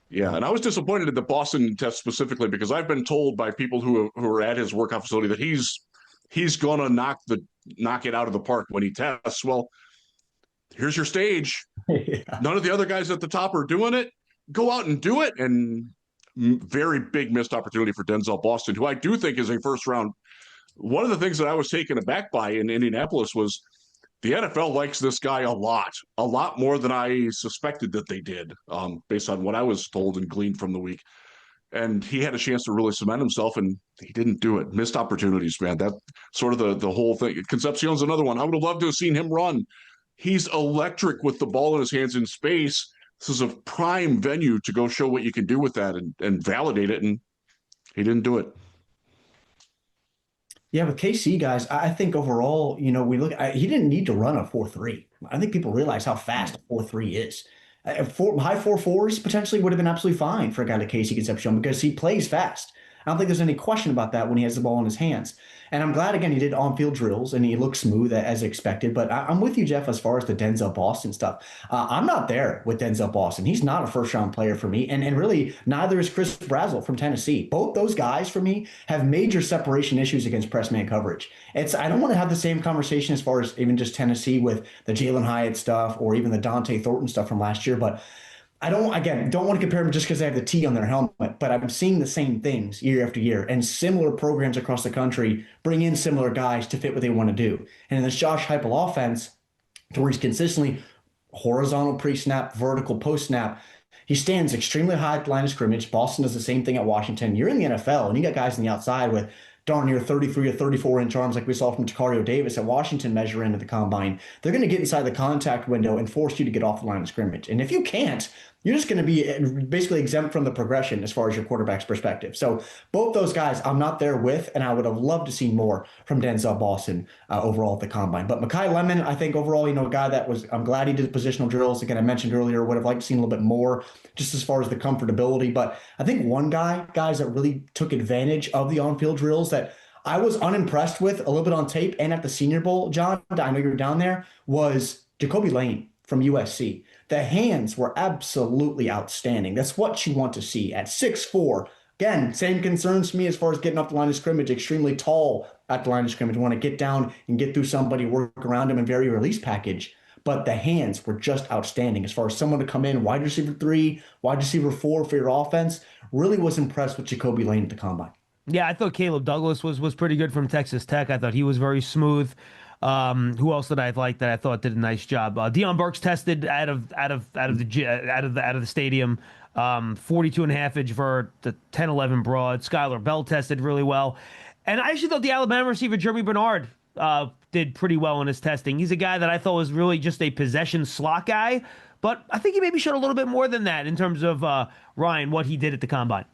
[SPEAKER 2] Yeah, and I was disappointed at the Boston test specifically because I've been told by people who are at his workout facility that he's going to knock it out of the park when he tests. Well, here's your stage. Yeah. None of the other guys at the top are doing it. Go out and do it. And very big missed opportunity for Denzel Boston, who I do think is a first-round one of the things that I was taken aback by in Indianapolis was the NFL likes this guy a lot more than I suspected that they did, based on what I was told and gleaned from the week. And he had a chance to really cement himself, and he didn't do it. Missed opportunities, man. That sort of the whole thing. Concepcion's another one. I would have loved to have seen him run. He's electric with the ball in his hands in space. This is a prime venue to go show what you can do with that and validate it, and he didn't do it.
[SPEAKER 3] Yeah, with KC guys, I think overall, you know, he didn't need to run a 4.3. I think people realize how fast a 4.3 is. High 4.4s potentially would have been absolutely fine for a guy like Casey Concepcion because he plays fast. I don't think there's any question about that when he has the ball in his hands. And I'm glad, again, he did on-field drills and he looked smooth as expected. But I'm with you, Jeff, as far as the Denzel Boston stuff. I'm not there with Denzel Boston. He's not a first-round player for me. And really, neither is Chris Brazzell from Tennessee. Both those guys, for me, have major separation issues against press man coverage. I don't want to have the same conversation as far as even just Tennessee with the Jalen Hyatt stuff or even the Dante Thornton stuff from last year. But I don't want to compare them just because they have the T on their helmet, but I'm seeing the same things year after year, and similar programs across the country bring in similar guys to fit what they want to do. And in this Josh Heupel offense, where he's consistently horizontal pre-snap, vertical post-snap, he stands extremely high at the line of scrimmage. Boston does the same thing at Washington. You're in the NFL, and you got guys on the outside with darn near 33 or 34-inch arms like we saw from Tacario Davis at Washington measure into the combine. They're going to get inside the contact window and force you to get off the line of scrimmage. And if you can't, you're just going to be basically exempt from the progression as far as your quarterback's perspective. So both those guys I'm not there with, and I would have loved to see more from Denzel Boston overall at the combine. But Mekhi Lemon, I think overall, a guy that I'm glad he did the positional drills. Again, I mentioned earlier, would have liked to see a little bit more just as far as the comfortability. But I think one guys that really took advantage of the on-field drills that I was unimpressed with a little bit on tape and at the Senior Bowl, John, I know you were down there, was Jacoby Lane from USC. The hands were absolutely outstanding. That's what you want to see at 6'4". Again, same concerns to me as far as getting off the line of scrimmage, extremely tall at the line of scrimmage. Want to get down and get through somebody, work around him, and vary release package. But the hands were just outstanding as far as someone to come in, wide receiver 3, wide receiver 4 for your offense. Really was impressed with Jacoby Lane at the combine.
[SPEAKER 1] Yeah, I thought Caleb Douglas was pretty good from Texas Tech. I thought he was very smooth. Who else did I like that I thought did a nice job? Deion Burks tested out of the stadium. 42.5 inch vert, the 10-11 broad. Skylar Bell tested really well, and I actually thought the Alabama receiver Jeremy Bernard did pretty well in his testing. He's a guy that I thought was really just a possession slot guy, but I think he maybe showed a little bit more than that in terms of Ryan, what he did at the combine.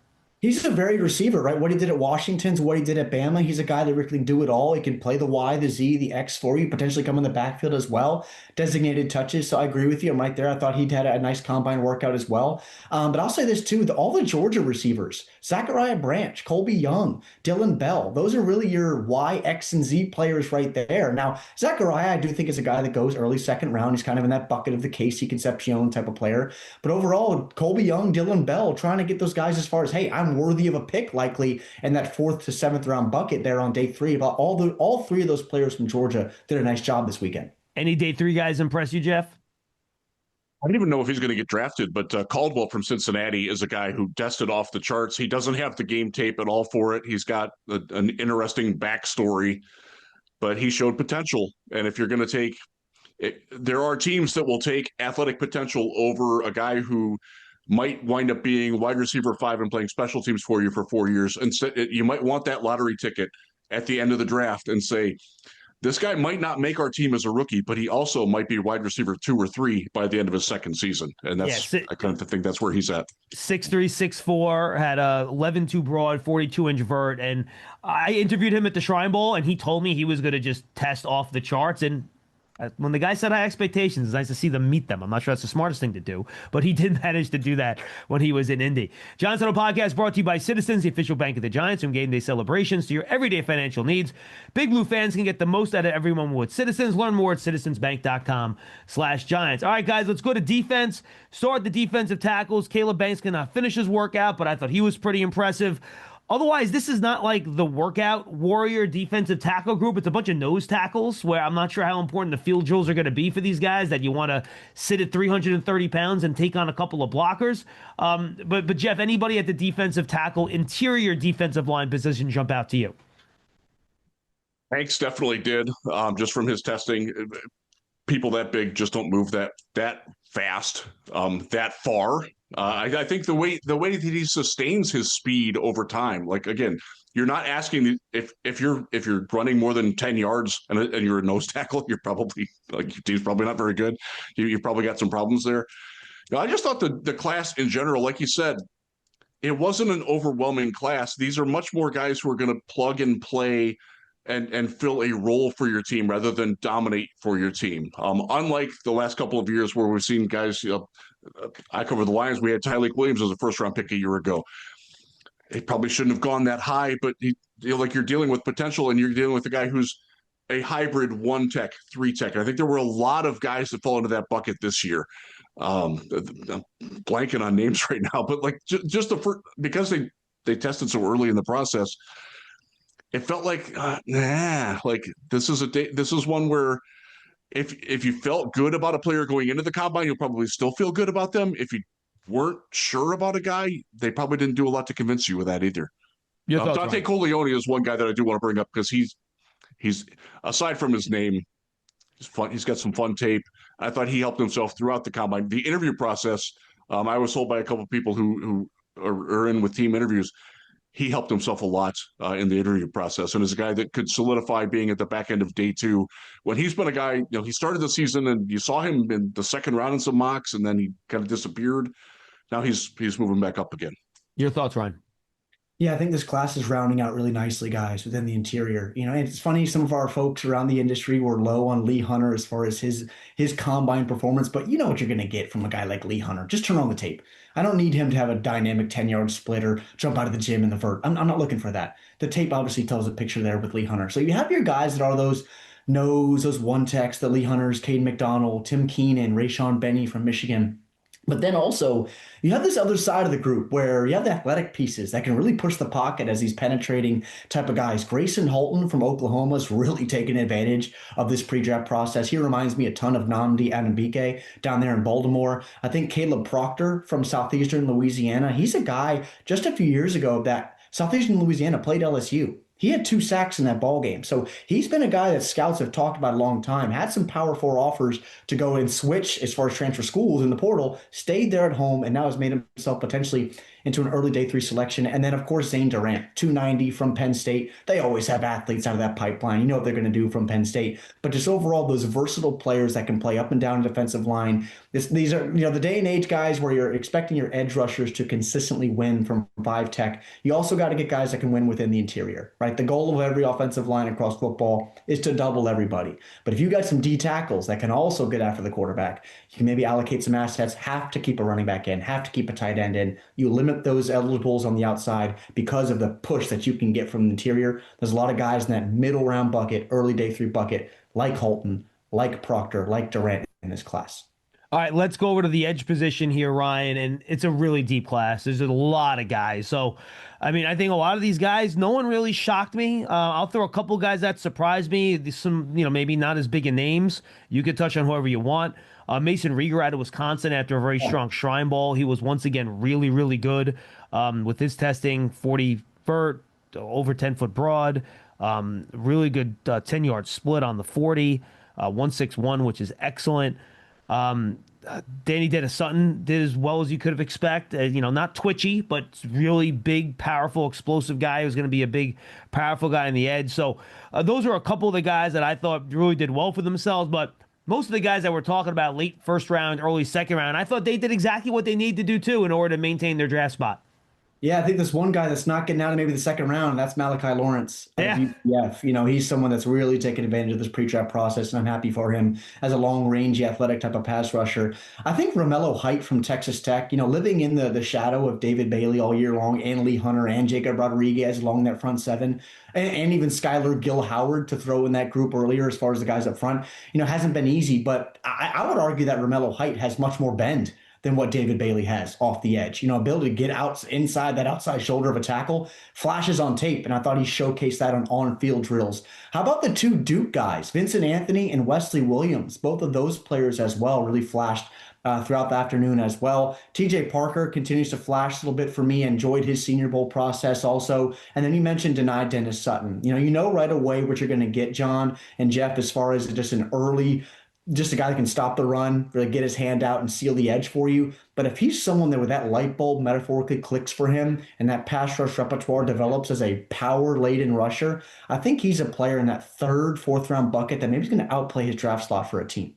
[SPEAKER 3] He's a varied receiver, right? What he did at Washington's, what he did at Bama. He's a guy that really can do it all. He can play the Y, the Z, the X for you, potentially come in the backfield as well. Designated touches. So I agree with you. I'm right there. I thought he'd had a nice combine workout as well. But I'll say this too, all the Georgia receivers, Zachariah Branch, Colby Young, Dylan Bell, those are really your Y, X, and Z players right there. Now, Zachariah, I do think is a guy that goes early second round. He's kind of in that bucket of the Casey Concepcion type of player. But overall, Colby Young, Dylan Bell, trying to get those guys as far as, hey, I'm worthy of a pick likely in that 4th to 7th round bucket there on day 3. But all 3 of those players from Georgia did a nice job this weekend.
[SPEAKER 1] Any day 3 guys impress you, Jeff?
[SPEAKER 2] I don't even know if he's going to get drafted, but Caldwell from Cincinnati is a guy who tested off the charts. He doesn't have the game tape at all for it. He's got an interesting backstory, but he showed potential. And if you're going to take it, there are teams that will take athletic potential over a guy who might wind up being wide receiver 5 and playing special teams for you for 4 years. Instead, you might want that lottery ticket at the end of the draft and say, this guy might not make our team as a rookie, but he also might be wide receiver 2 or 3 by the end of his second season. And that's, I kind of think that's where he's at. 6'3",
[SPEAKER 1] 6'4", had a 11-2 broad, 42-inch vert. And I interviewed him at the Shrine Bowl, and he told me he was going to just test off the charts. And when the guy set high expectations, it's nice to see them meet them. I'm not sure that's the smartest thing to do, but he did manage to do that when he was in Indy. Giants Huddle Podcast brought to you by Citizens, the official bank of the Giants, from game day celebrations to your everyday financial needs. Big Blue fans can get the most out of every moment with Citizens. Learn more at citizensbank.com/Giants. All right, guys, let's go to defense. Start the defensive tackles. Caleb Banks cannot finish his workout, but I thought he was pretty impressive. Otherwise, this is not like the workout warrior defensive tackle group. It's a bunch of nose tackles where I'm not sure how important the field drills are going to be for these guys, that you want to sit at 330 pounds and take on a couple of blockers. But Jeff, anybody at the defensive tackle, interior defensive line position jump out to you?
[SPEAKER 2] Hanks definitely did, just from his testing. People that big just don't move that fast, that far. I think the way that he sustains his speed over time, like again, you're not asking if you're running more than 10 yards and you're a nose tackle, you're probably like your team's probably not very good. You've probably got some problems there. I just thought the class in general, like you said, it wasn't an overwhelming class. These are much more guys who are going to plug and play and fill a role for your team rather than dominate for your team. Unlike the last couple of years where we've seen guys, I cover the Lions. We had Tyleik Williams as a first-round pick a year ago. He probably shouldn't have gone that high, but you're dealing with potential, and you're dealing with a guy who's a hybrid 1-tech, 3-tech. I think there were a lot of guys that fall into that bucket this year. I'm blanking on names right now, but like just because they tested so early in the process, it felt like like this is one where if you felt good about a player going into the combine, you'll probably still feel good about them. If you weren't sure about a guy, they probably didn't do a lot to convince you of that either. Dante Coleone is one guy that I do want to bring up because he's aside from his name, he's fun. He's got some fun tape. I thought he helped himself throughout the combine. The interview process, I was told by a couple of people who are in with team interviews, he helped himself a lot in the interview process, and is a guy that could solidify being at the back end of day two. When he's been a guy, he started the season and you saw him in the second round in some mocks, and then he kind of disappeared. Now he's moving back up again.
[SPEAKER 1] Your thoughts, Ryan?
[SPEAKER 3] Yeah, I think this class is rounding out really nicely, guys, within the interior. And it's funny, some of our folks around the industry were low on Lee Hunter as far as his combine performance, but you know what you're going to get from a guy like Lee Hunter. Just turn on the tape. I don't need him to have a dynamic 10-yard split or jump out of the gym in the vert. I'm not looking for that. The tape obviously tells a picture there with Lee Hunter. So you have your guys that are those 1-techs, the Lee Hunters, Cade McDonald, Tim Keenan, Rayshawn Benny from Michigan. But then also, you have this other side of the group where you have the athletic pieces that can really push the pocket as these penetrating type of guys. Grayson Holton from Oklahoma is really taking advantage of this pre-draft process. He reminds me a ton of Nnamdi Adenbike down there in Baltimore. I think Caleb Proctor from Southeastern Louisiana, he's a guy just a few years ago that Southeastern Louisiana played LSU. He had 2 sacks in that ball game. So he's been a guy that scouts have talked about a long time, had some Power 4 offers to go and switch as far as transfer schools in the portal, stayed there at home, and now has made himself potentially into an early day 3 selection. And then, of course, Zane Durant, 290 from Penn State. They always have athletes out of that pipeline. You know what they're going to do from Penn State. But just overall, those versatile players that can play up and down the defensive line. These are, the day and age guys where you're expecting your edge rushers to consistently win from 5-tech. You also got to get guys that can win within the interior, right? The goal of every offensive line across football is to double everybody. But if you got some D tackles that can also get after the quarterback, you can maybe allocate some assets, have to keep a running back in, have to keep a tight end in. You limit those eligibles on the outside because of the push that you can get from the interior. There's a lot of guys in that middle round bucket, early day 3 bucket, like Holton, like Proctor, like Durant in this class.
[SPEAKER 1] All right, let's go over to the edge position here, Ryan, and it's a really deep class. There's a lot of guys. So, I mean, I think a lot of these guys, no one really shocked me. I'll throw a couple guys that surprised me. Some, maybe not as big a names. You could touch on whoever you want. Mason Rieger out of Wisconsin after a very strong Shrine Bowl. He was once again really, really good with his testing, 40 vert, over 10-foot broad, really good 10-yard split on the 40, 161, which is excellent. Danny Dennis-Sutton did as well as you could have expected. Not twitchy, but really big, powerful, explosive guy who's going to be a big, powerful guy in the edge. So those are a couple of the guys that I thought really did well for themselves. But most of the guys that we're talking about late first round, early second round, I thought they did exactly what they need to do too in order to maintain their draft spot.
[SPEAKER 3] Yeah, I think there's one guy that's not getting out of maybe the second round, and that's Malachi Lawrence.
[SPEAKER 1] Yeah.
[SPEAKER 3] He's someone that's really taken advantage of this pre-draft process, and I'm happy for him as a long-range, athletic type of pass rusher. I think Romello Height from Texas Tech, living in the shadow of David Bailey all year long, and Lee Hunter and Jacob Rodriguez along that front seven, and even Skylar Gill Howard to throw in that group earlier as far as the guys up front, hasn't been easy. But I would argue that Romello Height has much more bend than what David Bailey has off the edge. Ability to get out inside that outside shoulder of a tackle, flashes on tape, and I thought he showcased that on-field drills. How about the 2 Duke guys, Vincent Anthony and Wesley Williams? Both of those players as well really flashed throughout the afternoon as well. TJ Parker continues to flash a little bit for me. Enjoyed his Senior Bowl process also. And then you mentioned denied Dennis Sutton. You know right away what you're going to get, John and Jeff, as far as just just a guy that can stop the run, really get his hand out and seal the edge for you. But if he's someone that with that light bulb metaphorically clicks for him and that pass rush repertoire develops as a power-laden rusher, I think he's a player in that third, fourth-round bucket that maybe is going to outplay his draft slot for a team.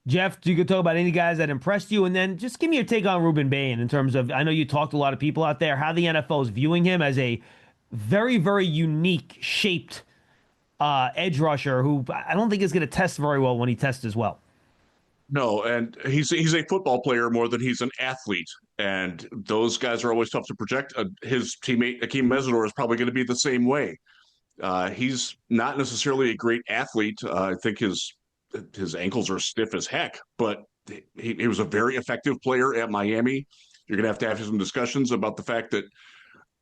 [SPEAKER 1] Jeff, you could talk about any guys that impressed you, and then just give me your take on Ruben Bain in terms of, I know you talked to a lot of people out there, how the NFL is viewing him as a very, very unique shaped edge rusher who I don't think is going to test very well when he tests as well.
[SPEAKER 2] No, and he's a football player more than he's an athlete, and those guys are always tough to project. His teammate Akeem Mesidor is probably going to be the same way. He's not necessarily a great athlete. I think his ankles are stiff as heck, but he was a very effective player at Miami. You're going to have some discussions about the fact that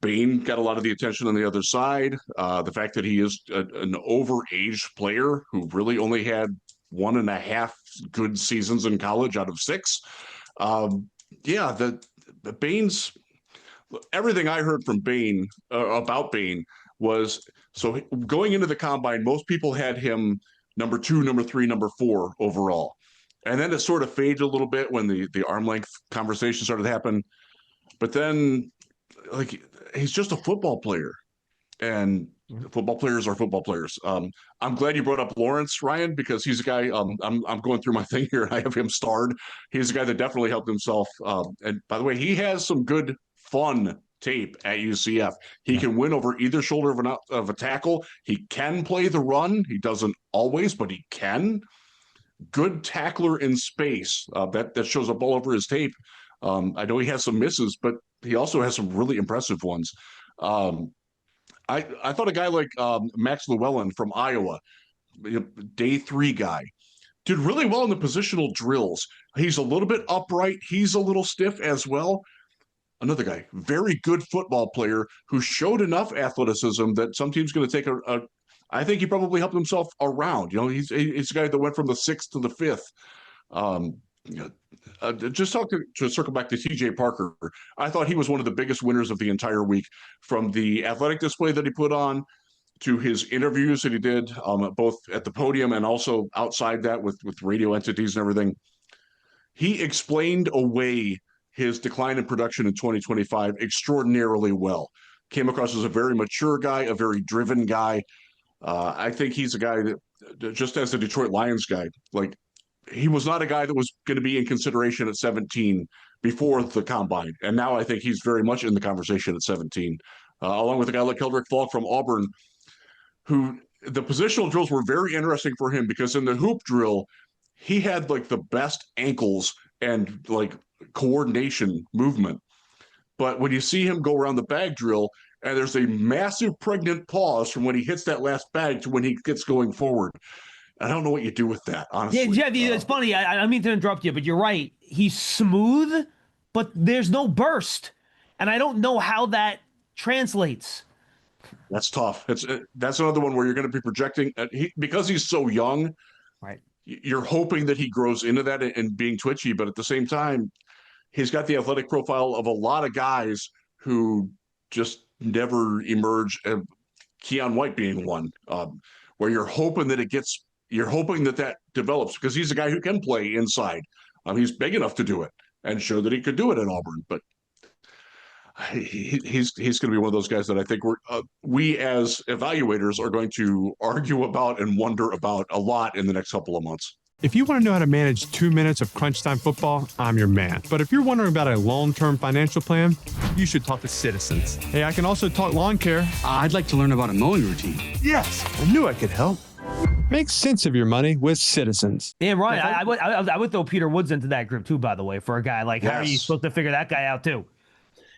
[SPEAKER 2] Bain got a lot of the attention on the other side. The fact that he is an overaged player who really only had 1.5 good seasons in college out of 6. The Bain's everything I heard from Bain about Bain was, so going into the combine, most people had him number 2, number 3, number 4 overall. And then it sort of faded a little bit when the arm length conversation started to happen. But then, like, he's just a football player. And football players are football players. I'm glad you brought up Lawrence, Ryan, because he's a guy, I'm going through my thing here and I have him starred. He's a guy that definitely helped himself. And by the way, he has some good, fun tape at UCF. He can win over either shoulder of a tackle. He can play the run. He doesn't always, but he can. Good tackler in space. That shows up all over his tape. I know he has some misses, but he also has some really impressive ones. I thought a guy like Max Llewellyn from Iowa, day 3 guy, did really well in the positional drills. He's a little bit upright. He's a little stiff as well. Another guy, very good football player who showed enough athleticism that some team's going to take I think he probably helped himself around. He's a guy that went from the 6th to the 5th. Just to circle back to TJ Parker, I thought he was one of the biggest winners of the entire week, from the athletic display that he put on to his interviews that he did, both at the podium and also outside that with radio entities and everything. He explained away his decline in production in 2025 extraordinarily well. Came across as a very mature guy, a very driven guy. I think he's a guy that, just as the Detroit Lions guy, like, he was not a guy that was going to be in consideration at 17 before the combine. And now I think he's very much in the conversation at 17, along with a guy like Keldrick Falk from Auburn, who the positional drills were very interesting for him because in the hoop drill, he had like the best ankles and like coordination movement. But when you see him go around the bag drill, and there's a massive pregnant pause from when he hits that last bag to when he gets going forward. I don't know what you do with that, honestly.
[SPEAKER 1] Yeah, Jeff, it's funny. I don't mean to interrupt you, but you're right. He's smooth, but there's no burst. And I don't know how that translates.
[SPEAKER 2] That's tough. That's another one where you're going to be projecting. Because he's so young,
[SPEAKER 1] right?
[SPEAKER 2] You're hoping that he grows into that and being twitchy, but at the same time, he's got the athletic profile of a lot of guys who just never emerge. Keon White being one, where you're hoping that develops, because he's a guy who can play inside. He's big enough to do it and show that he could do it at Auburn, but he's going to be one of those guys that I think we as evaluators are going to argue about and wonder about a lot in the next couple of months.
[SPEAKER 4] If you want to know how to manage 2 minutes of crunch time football, I'm your man. But if you're wondering about a long-term financial plan, you should talk to Citizens. Hey, I can also talk lawn care.
[SPEAKER 6] I'd like to learn about a mowing routine.
[SPEAKER 4] Yes, I knew I could help. Make sense of your money with Citizens.
[SPEAKER 1] Yeah, Ryan, I would throw Peter Woods into that group too, by the way, for a guy like, how are you supposed to figure that guy out too?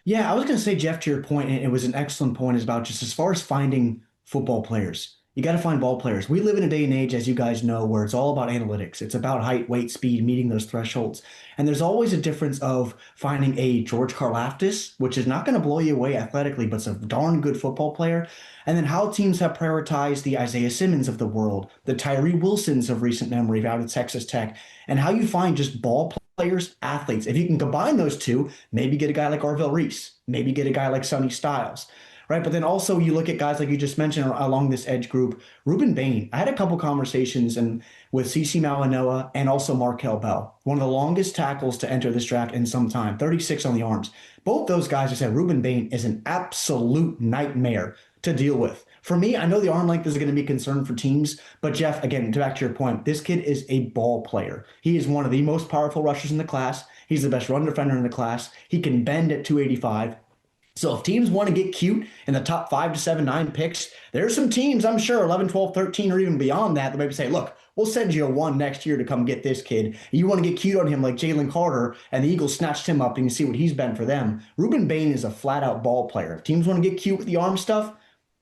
[SPEAKER 3] Yeah, I was going to say, Jeff, to your point, and it was an excellent point, is about just as far as finding football players. You got to find ball players. We live in a day and age, as you guys know, where it's all about analytics. It's about height, weight, speed, meeting those thresholds. And there's always a difference of finding a George Karlaftis, which is not going to blow you away athletically, but it's a darn good football player. And then how teams have prioritized the Isaiah Simmons of the world, the Tyree Wilsons of recent memory out at Texas Tech, and how you find just ball players, athletes. If you can combine those two, maybe get a guy like Arvell Reese, maybe get a guy like Sonny Styles, right? But then also you look at guys like you just mentioned along this edge group, Ruben Bain. I had a couple conversations with CeCe Malinois and also Markel Bell, one of the longest tackles to enter this draft in some time, 36 on the arms. Both those guys have said Ruben Bain is an absolute nightmare to deal with. For me, I know the arm length is going to be a concern for teams, but Jeff, again, back to your point, this kid is a ball player. He is one of the most powerful rushers in the class. He's the best run defender in the class. He can bend at 285. So if teams want to get cute in the top 5 to 7, 9 picks, there's some teams, I'm sure, 11, 12, 13, or even beyond that maybe say, look, we'll send you a 1 next year to come get this kid. You want to get cute on him like Jalen Carter, and the Eagles snatched him up, and you see what he's been for them. Ruben Bain is a flat-out ball player. If teams want to get cute with the arm stuff,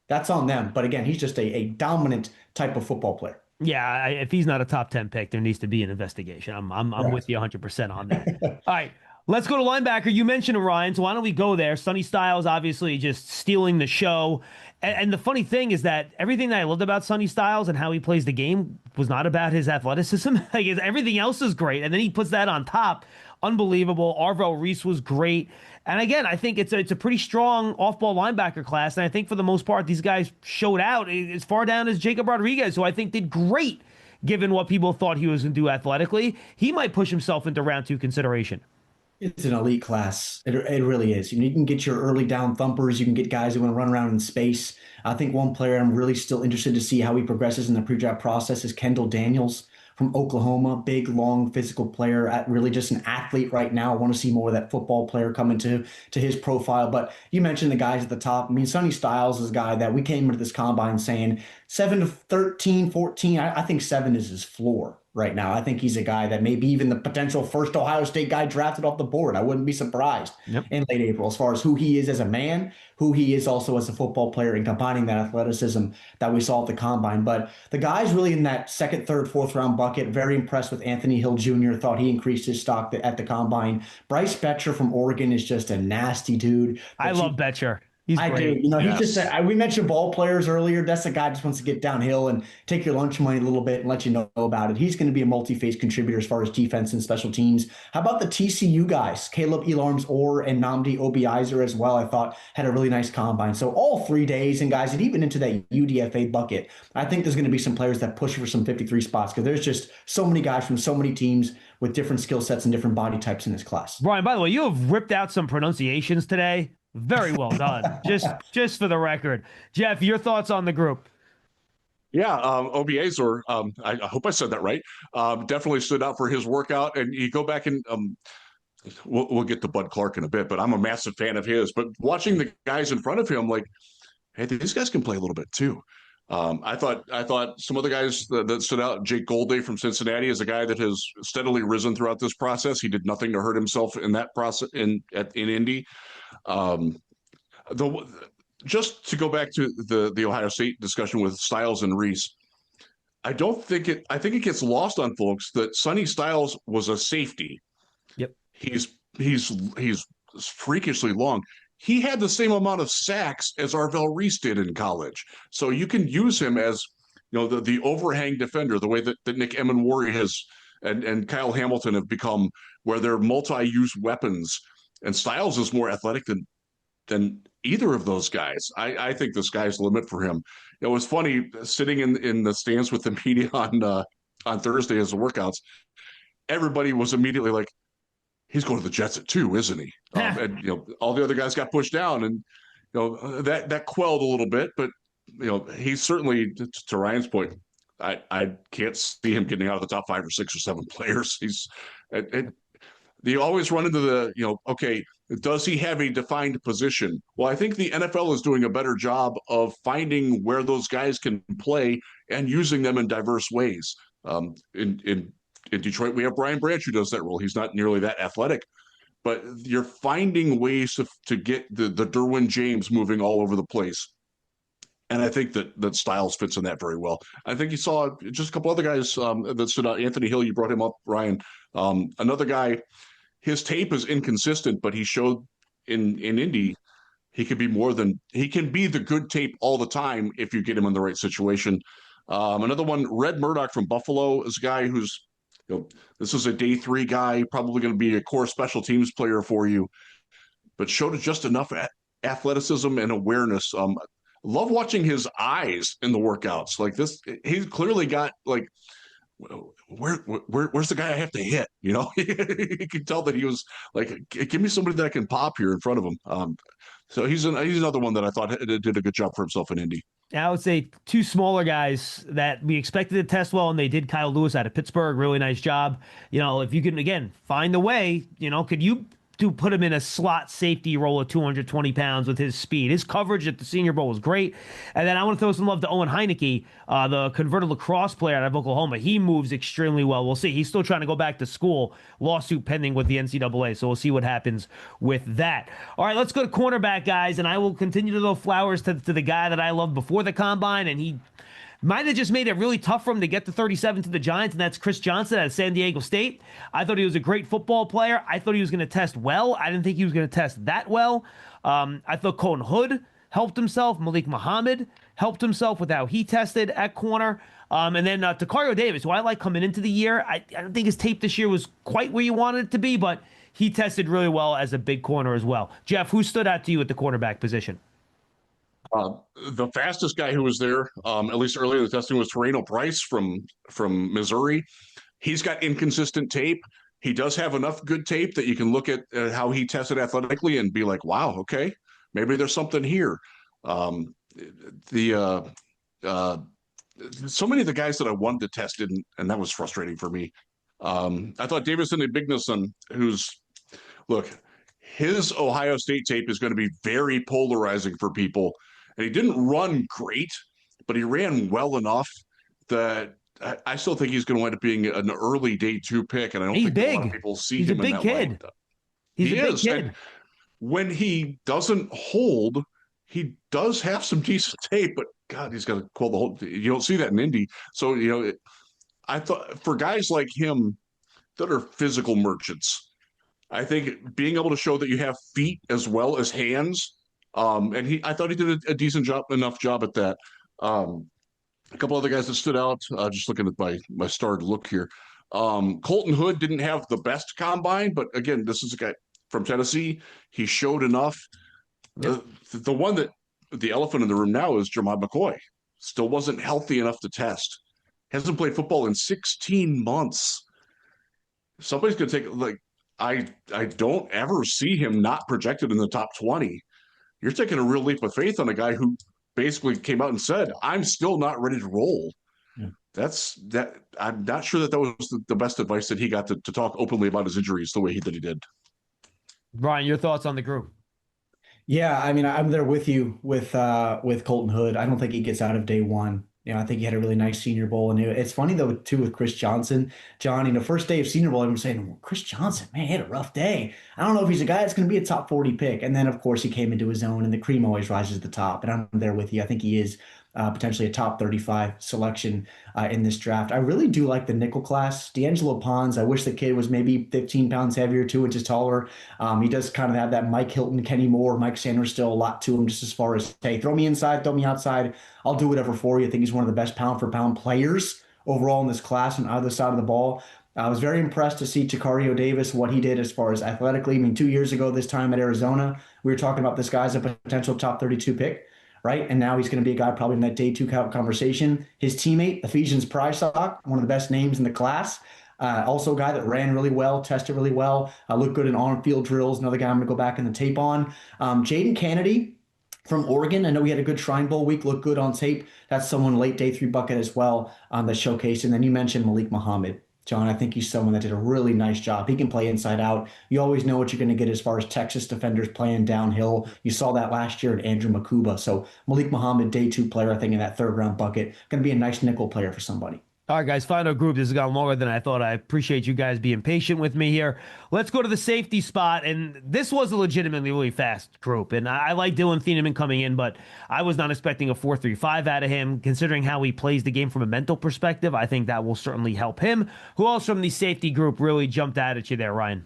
[SPEAKER 3] that's on them. But again, he's just a dominant type of football player.
[SPEAKER 1] Yeah, if he's not a top 10 pick, there needs to be an investigation. I'm with you 100% on that. All right, let's go to linebacker. You mentioned Ryan, so why don't we go there? Sonny Styles obviously just stealing the show. And the funny thing is that everything that I loved about Sonny Styles and how he plays the game was not about his athleticism. Like everything else is great, and then he puts that on top. Unbelievable. Arvell Reese was great. And again, I think it's a pretty strong off-ball linebacker class. And I think for the most part, these guys showed out as far down as Jacob Rodriguez, who I think did great given what people thought he was going to do athletically. He might push himself into round 2 consideration.
[SPEAKER 3] It's an elite class. It really is. You can get your early down thumpers. You can get guys who want to run around in space. I think one player I'm really still interested to see how he progresses in the pre-draft process is Kendall Daniels from Oklahoma. Big, long, physical player, really just an athlete right now. I want to see more of that football player come into his profile. But you mentioned the guys at the top. I mean, Sonny Styles is a guy that we came into this combine saying 7 to 13, 14. I think 7 is his floor right now. I think he's a guy that maybe even the potential first Ohio State guy drafted off the board. I wouldn't be surprised in late April as far as who he is as a man, who he is also as a football player, and combining that athleticism that we saw at the combine. But the guys really in that second, third, fourth round bucket, very impressed with Anthony Hill Jr., thought he increased his stock at the combine. Bryce Betcher from Oregon is just a nasty dude.
[SPEAKER 1] I love Betcher. He's
[SPEAKER 3] I
[SPEAKER 1] great.
[SPEAKER 3] do. He's just, we mentioned ball players earlier. That's a guy who just wants to get downhill and take your lunch money a little bit and let you know about it. He's going to be a multi-phase contributor as far as defense and special teams. How about the TCU guys? Caleb Elarms-Orr and Nnamdi Obiizer as well, I thought had a really nice combine. So all 3 days, and guys, and even into that UDFA bucket, I think there's going to be some players that push for some 53 spots because there's just so many guys from so many teams with different skill sets and different body types in this class.
[SPEAKER 1] Brian, by the way, you have ripped out some pronunciations today. Very well done. just for the record. Jeff, your thoughts on the group?
[SPEAKER 2] Yeah, Obiizer, I hope I said that right. Definitely stood out for his workout. And you go back and we'll get to Bud Clark in a bit, but I'm a massive fan of his. But watching the guys in front of him, like, hey, these guys can play a little bit too. I thought some of the guys that stood out. Jake Golday from Cincinnati is a guy that has steadily risen throughout this process. He did nothing to hurt himself in that process in Indy. Just to go back to the Ohio State discussion with Styles and Reese, I think it gets lost on folks that Sonny Styles was a safety.
[SPEAKER 1] Yep.
[SPEAKER 2] He's freakishly long. He had the same amount of sacks as Arvell Reese did in college. So you can use him as, the overhang defender, the way that Nick Emenwari has and Kyle Hamilton have become, where they're multi-use weapons. And Styles is more athletic than either of those guys. I think the sky's the limit for him. It was funny sitting in the stands with the media on Thursday as the workouts. Everybody was immediately like, he's going to the Jets at 2, isn't he? And all the other guys got pushed down, and that quelled a little bit. But he's certainly, to Ryan's point, I can't see him getting out of the top 5 or 6 or 7 players. You always run into the, okay, does he have a defined position? Well, I think the NFL is doing a better job of finding where those guys can play and using them in diverse ways. In Detroit, we have Brian Branch who does that role. He's not nearly that athletic, but you're finding ways to get the Derwin James moving all over the place. And I think that Styles fits in that very well. I think you saw just a couple other guys that stood out. Anthony Hill, you brought him up, Ryan. Another guy, his tape is inconsistent, but he showed in Indy he can be the good tape all the time if you get him in the right situation. Another one, Red Murdoch from Buffalo, is a guy who's this is a day 3 guy, probably going to be a core special teams player for you, but showed just enough athleticism and awareness. Love watching his eyes in the workouts like this. He's clearly got like, where's the guy I have to hit? You could tell that he was like, give me somebody that I can pop here in front of him. So he's another one that I thought did a good job for himself in Indy.
[SPEAKER 1] I would say 2 smaller guys that we expected to test well, and they did. Kyle Lewis out of Pittsburgh, really nice job. If you can, again, find a way, could you put him in a slot safety role at 220 pounds with his speed? His coverage at the Senior Bowl was great. And then I want to throw some love to Owen Heineke, the converted lacrosse player out of Oklahoma. He moves extremely well. We'll see. He's still trying to go back to school. Lawsuit pending with the NCAA, so we'll see what happens with that. All right, let's go to cornerback, guys, and I will continue to throw flowers to the guy that I loved before the Combine, and he might have just made it really tough for him to get to 37 to the Giants, and that's Chris Johnson out of San Diego State. I thought he was a great football player. I thought he was going to test well. I didn't think he was going to test that well. I thought Colton Hood helped himself. Malik Muhammad helped himself with how he tested at corner. And then Tacario Davis, who I like coming into the year. I don't think his tape this year was quite where you wanted it to be, but he tested really well as a big corner as well. Jeff, who stood out to you at the cornerback position?
[SPEAKER 2] The fastest guy who was there, at least earlier in the testing, was Terreno Price from Missouri. He's got inconsistent tape. He does have enough good tape that you can look at how he tested athletically and be like, wow, okay, maybe there's something here. So many of the guys that I wanted to test didn't, and that was frustrating for me. I thought Davison Igbenegson, his Ohio State tape is going to be very polarizing for people. And he didn't run great, but he ran well enough that I still think he's going to wind up being an early day 2 pick. And I don't think a lot of people see him in that
[SPEAKER 1] kid. He's a big kid.
[SPEAKER 2] And when he doesn't hold, he does have some decent tape, but God, he's got to call the whole. You don't see that in Indy. So, I thought for guys like him that are physical merchants, I think being able to show that you have feet as well as hands, and I thought he did a decent enough job at that. A couple other guys that stood out, just looking at my starred look here. Colton Hood didn't have the best combine, but again, this is a guy from Tennessee. He showed enough. Yep. The one that the elephant in the room now is Jermod McCoy. Still wasn't healthy enough to test. Hasn't played football in 16 months. Somebody's going to take I don't ever see him not projected in the top 20. You're taking a real leap of faith on a guy who basically came out and said, I'm still not ready to roll. Yeah. I'm not sure that was the best advice that he got to talk openly about his injuries the way he did.
[SPEAKER 1] Brian, your thoughts on the group?
[SPEAKER 3] Yeah, I mean, I'm there with you with Colton Hood. I don't think he gets out of day 1. I think he had a really nice Senior Bowl. And it's funny, though, too, with Chris Johnson. John, first day of Senior Bowl, everyone's saying, well, Chris Johnson, man, he had a rough day. I don't know if he's a guy that's going to be a top 40 pick. And then, of course, he came into his own, and the cream always rises to the top. And I'm there with you. I think he is potentially a top 35 selection in this draft. I really do like the nickel class. D'Angelo Pons, I wish the kid was maybe 15 pounds heavier, 2 inches taller. He does kind of have that Mike Hilton, Kenny Moore, Mike Sanders still a lot to him, just as far as, hey, throw me inside, throw me outside. I'll do whatever for you. I think he's one of the best pound-for-pound players overall in this class on either side of the ball. I was very impressed to see Tacario Davis, what he did as far as athletically. I mean, 2 years ago, this time at Arizona, we were talking about this guy's a potential top 32 pick. Right. And now he's going to be a guy probably in that day 2 conversation. His teammate, Ephesians Prysock, one of the best names in the class. Also a guy that ran really well, tested really well, looked good in on-field drills. Another guy I'm going to go back in the tape on. Jaden Kennedy from Oregon. I know he had a good Shrine Bowl week, looked good on tape. That's someone late day 3 bucket as well that showcased. And then you mentioned Malik Muhammad. John, I think he's someone that did a really nice job. He can play inside out. You always know what you're going to get as far as Texas defenders playing downhill. You saw that last year at Andrew Makuba. So Malik Muhammad, day 2 player, I think, in that 3rd round bucket. Going to be a nice nickel player for somebody.
[SPEAKER 1] All right, guys, final group. This has gone longer than I thought. I appreciate you guys being patient with me here. Let's go to the safety spot. And this was a legitimately really fast group. And I like Dylan Thieneman coming in, but I was not expecting a 4.35 out of him. Considering how he plays the game from a mental perspective, I think that will certainly help him. Who else from the safety group really jumped out at you there, Ryan?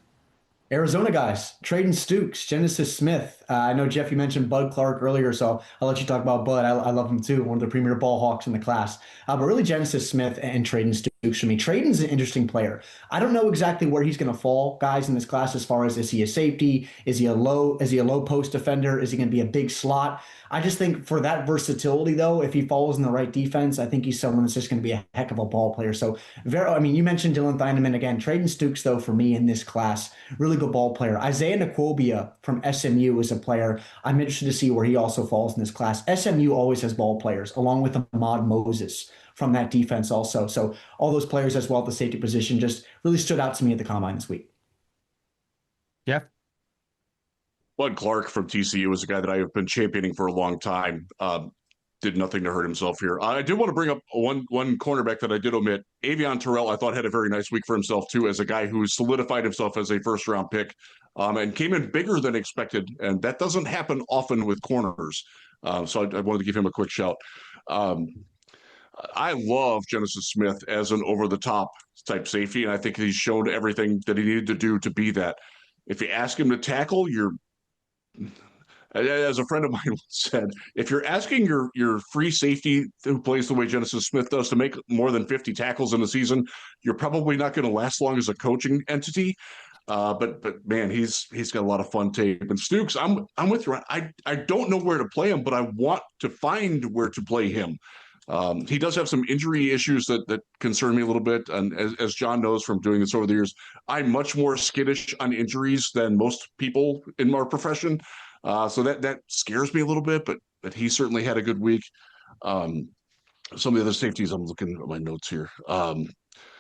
[SPEAKER 3] Arizona guys, Traden Stukes, Genesis Smith. I know, Jeff, you mentioned Bud Clark earlier, so I'll let you talk about Bud. I love him too, one of the premier ball hawks in the class. But really Genesis Smith and Traden Stukes. Stooks for me. Trayden's an interesting player. I don't know exactly where he's going to fall, guys, in this class as far as is he a safety? Is he a low post defender? Is he going to be a big slot? I just think for that versatility, though, if he falls in the right defense, I think he's someone that's just going to be a heck of a ball player. So, you mentioned Dylan Thineman again. Trayden Stooks, though, for me in this class, really good ball player. Isaiah Nakwobia from SMU is a player I'm interested to see where he also falls in this class. SMU always has ball players, along with Ahmad Moses from that defense also. So all those players as well at the safety position just really stood out to me at the combine this week.
[SPEAKER 1] Jeff?
[SPEAKER 2] Bud Clark from TCU is a guy that I have been championing for a long time. Did nothing to hurt himself here. I did want to bring up one cornerback that I did omit. Avion Terrell, I thought, had a very nice week for himself, too, as a guy who solidified himself as a first-round pick and came in bigger than expected. And that doesn't happen often with corners. So I wanted to give him a quick shout. I love Genesis Smith as an over-the-top type safety, and I think he's shown everything that he needed to do to be that. If you ask him to tackle, as a friend of mine said, if you're asking your free safety who plays the way Genesis Smith does to make more than 50 tackles in the season, you're probably not going to last long as a coaching entity. But man, he's got a lot of fun tape. And Stooks, I'm with you. I don't know where to play him, but I want to find where to play him. He does have some injury issues that concern me a little bit. And as John knows from doing this over the years, I'm much more skittish on injuries than most people in our profession. So that scares me a little bit, but he certainly had a good week. Some of the other safeties, I'm looking at my notes here.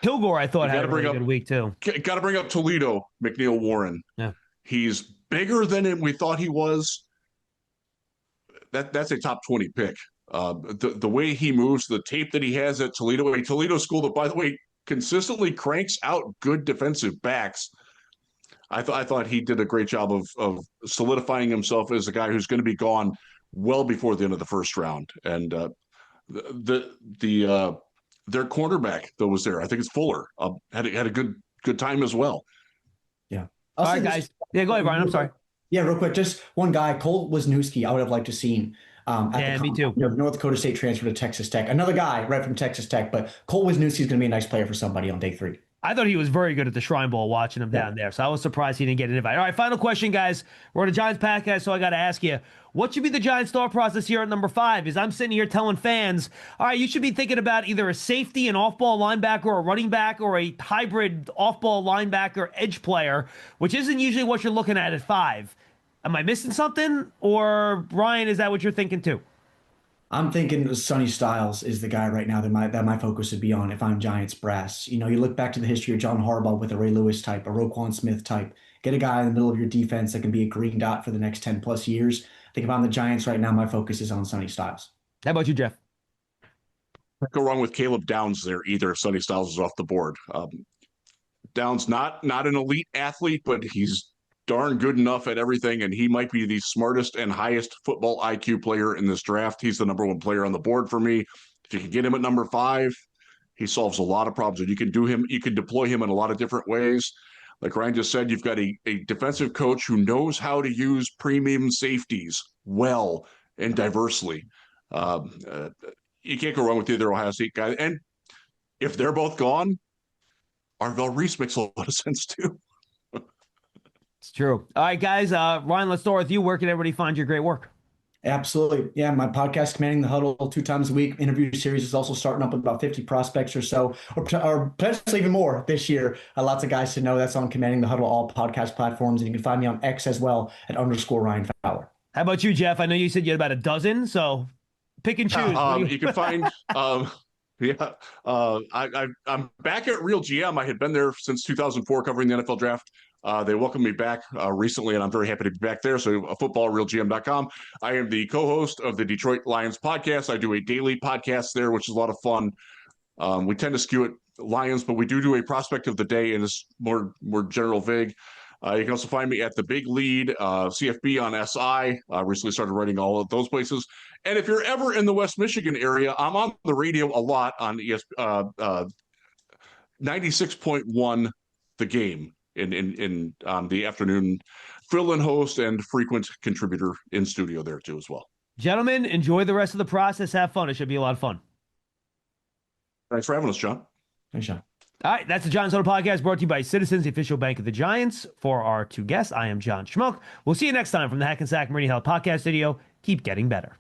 [SPEAKER 1] Kilgore, I thought, had a really good week, too.
[SPEAKER 2] Got to bring up Toledo, McNeil Warren. Yeah. He's bigger than we thought he was. That's a top 20 pick. The way he moves, the tape that he has at Toledo, a Toledo school that, by the way, consistently cranks out good defensive backs. I thought he did a great job of solidifying himself as a guy who's going to be gone well before the end of the first round. And their cornerback that was there, I think it's Fuller, had a good time as well.
[SPEAKER 3] Yeah.
[SPEAKER 1] All right, guys. Yeah, go ahead, Brian. I'm sorry.
[SPEAKER 3] Yeah, real quick, just one guy, Cole Wisniewski, I would have liked to seen.
[SPEAKER 1] Me too.
[SPEAKER 3] North Dakota State transfer to Texas Tech. Another guy right from Texas Tech, but Cole Wisniewski is going to be a nice player for somebody on day 3.
[SPEAKER 1] I thought he was very good at the Shrine Bowl watching him down there, so I was surprised he didn't get an invite. All right, final question, guys. We're on a Giants podcast, so I got to ask you, what should be the Giants' thought process here at number 5? Is I'm sitting here telling fans, all right, you should be thinking about either a safety, an off-ball linebacker, or a running back, or a hybrid off-ball linebacker edge player, which isn't usually what you're looking at 5. Am I missing something? Or, Ryan, is that what you're thinking too?
[SPEAKER 3] I'm thinking Sonny Styles is the guy right now that my focus would be on if I'm Giants brass. You look back to the history of John Harbaugh with a Ray Lewis type, a Roquan Smith type. Get a guy in the middle of your defense that can be a green dot for the next 10 plus years. I think if I'm the Giants right now, my focus is on Sonny Styles.
[SPEAKER 1] How about you, Jeff?
[SPEAKER 2] Go wrong with Caleb Downs there either if Sonny Styles is off the board. Downs not an elite athlete, but he's darn good enough at everything, and he might be the smartest and highest football IQ player in this draft. He's the number 1 player on the board for me. If you can get him at number 5, he solves a lot of problems. And you can deploy him in a lot of different ways. Like Ryan just said, you've got a defensive coach who knows how to use premium safeties well and diversely. You can't go wrong with either Ohio State guy. And if they're both gone, Arvell Reese makes a lot of sense too.
[SPEAKER 1] It's true. All right, guys. Ryan, let's start with you. Where can everybody find your great work?
[SPEAKER 3] Absolutely. Yeah, my podcast, Commanding the Huddle, 2 times a week. Interview series is also starting up with about 50 prospects or so, or potentially even more this year. Lots of guys to know. That's on Commanding the Huddle, all podcast platforms. And you can find me on X as well at _Ryan Fowler.
[SPEAKER 1] How about you, Jeff? I know you said you had about a dozen, so pick and choose.
[SPEAKER 2] You can find... I'm back at Real GM. I had been there since 2004 covering the NFL draft. They welcomed me back recently, and I'm very happy to be back there. So footballrealgm.com. I am the co-host of the Detroit Lions podcast. I do a daily podcast there, which is a lot of fun. We tend to skew it Lions, but we do a prospect of the day, and it's more general vague. You can also find me at The Big Lead, CFB on SI. I recently started writing all of those places. And if you're ever in the West Michigan area, I'm on the radio a lot on 96.1 The Game in the afternoon. Fill-in host and frequent contributor in studio there too as well.
[SPEAKER 1] Gentlemen, enjoy the rest of the process. Have fun. It should be a lot of fun.
[SPEAKER 2] Thanks for having us, John.
[SPEAKER 3] Thanks, Sean.
[SPEAKER 1] All right, that's the Giants Huddle Podcast brought to you by Citizens, the official bank of the Giants. For our two guests, I am John Schmeelk. We'll see you next time from the Hackensack Meridian Health Podcast studio. Keep getting better.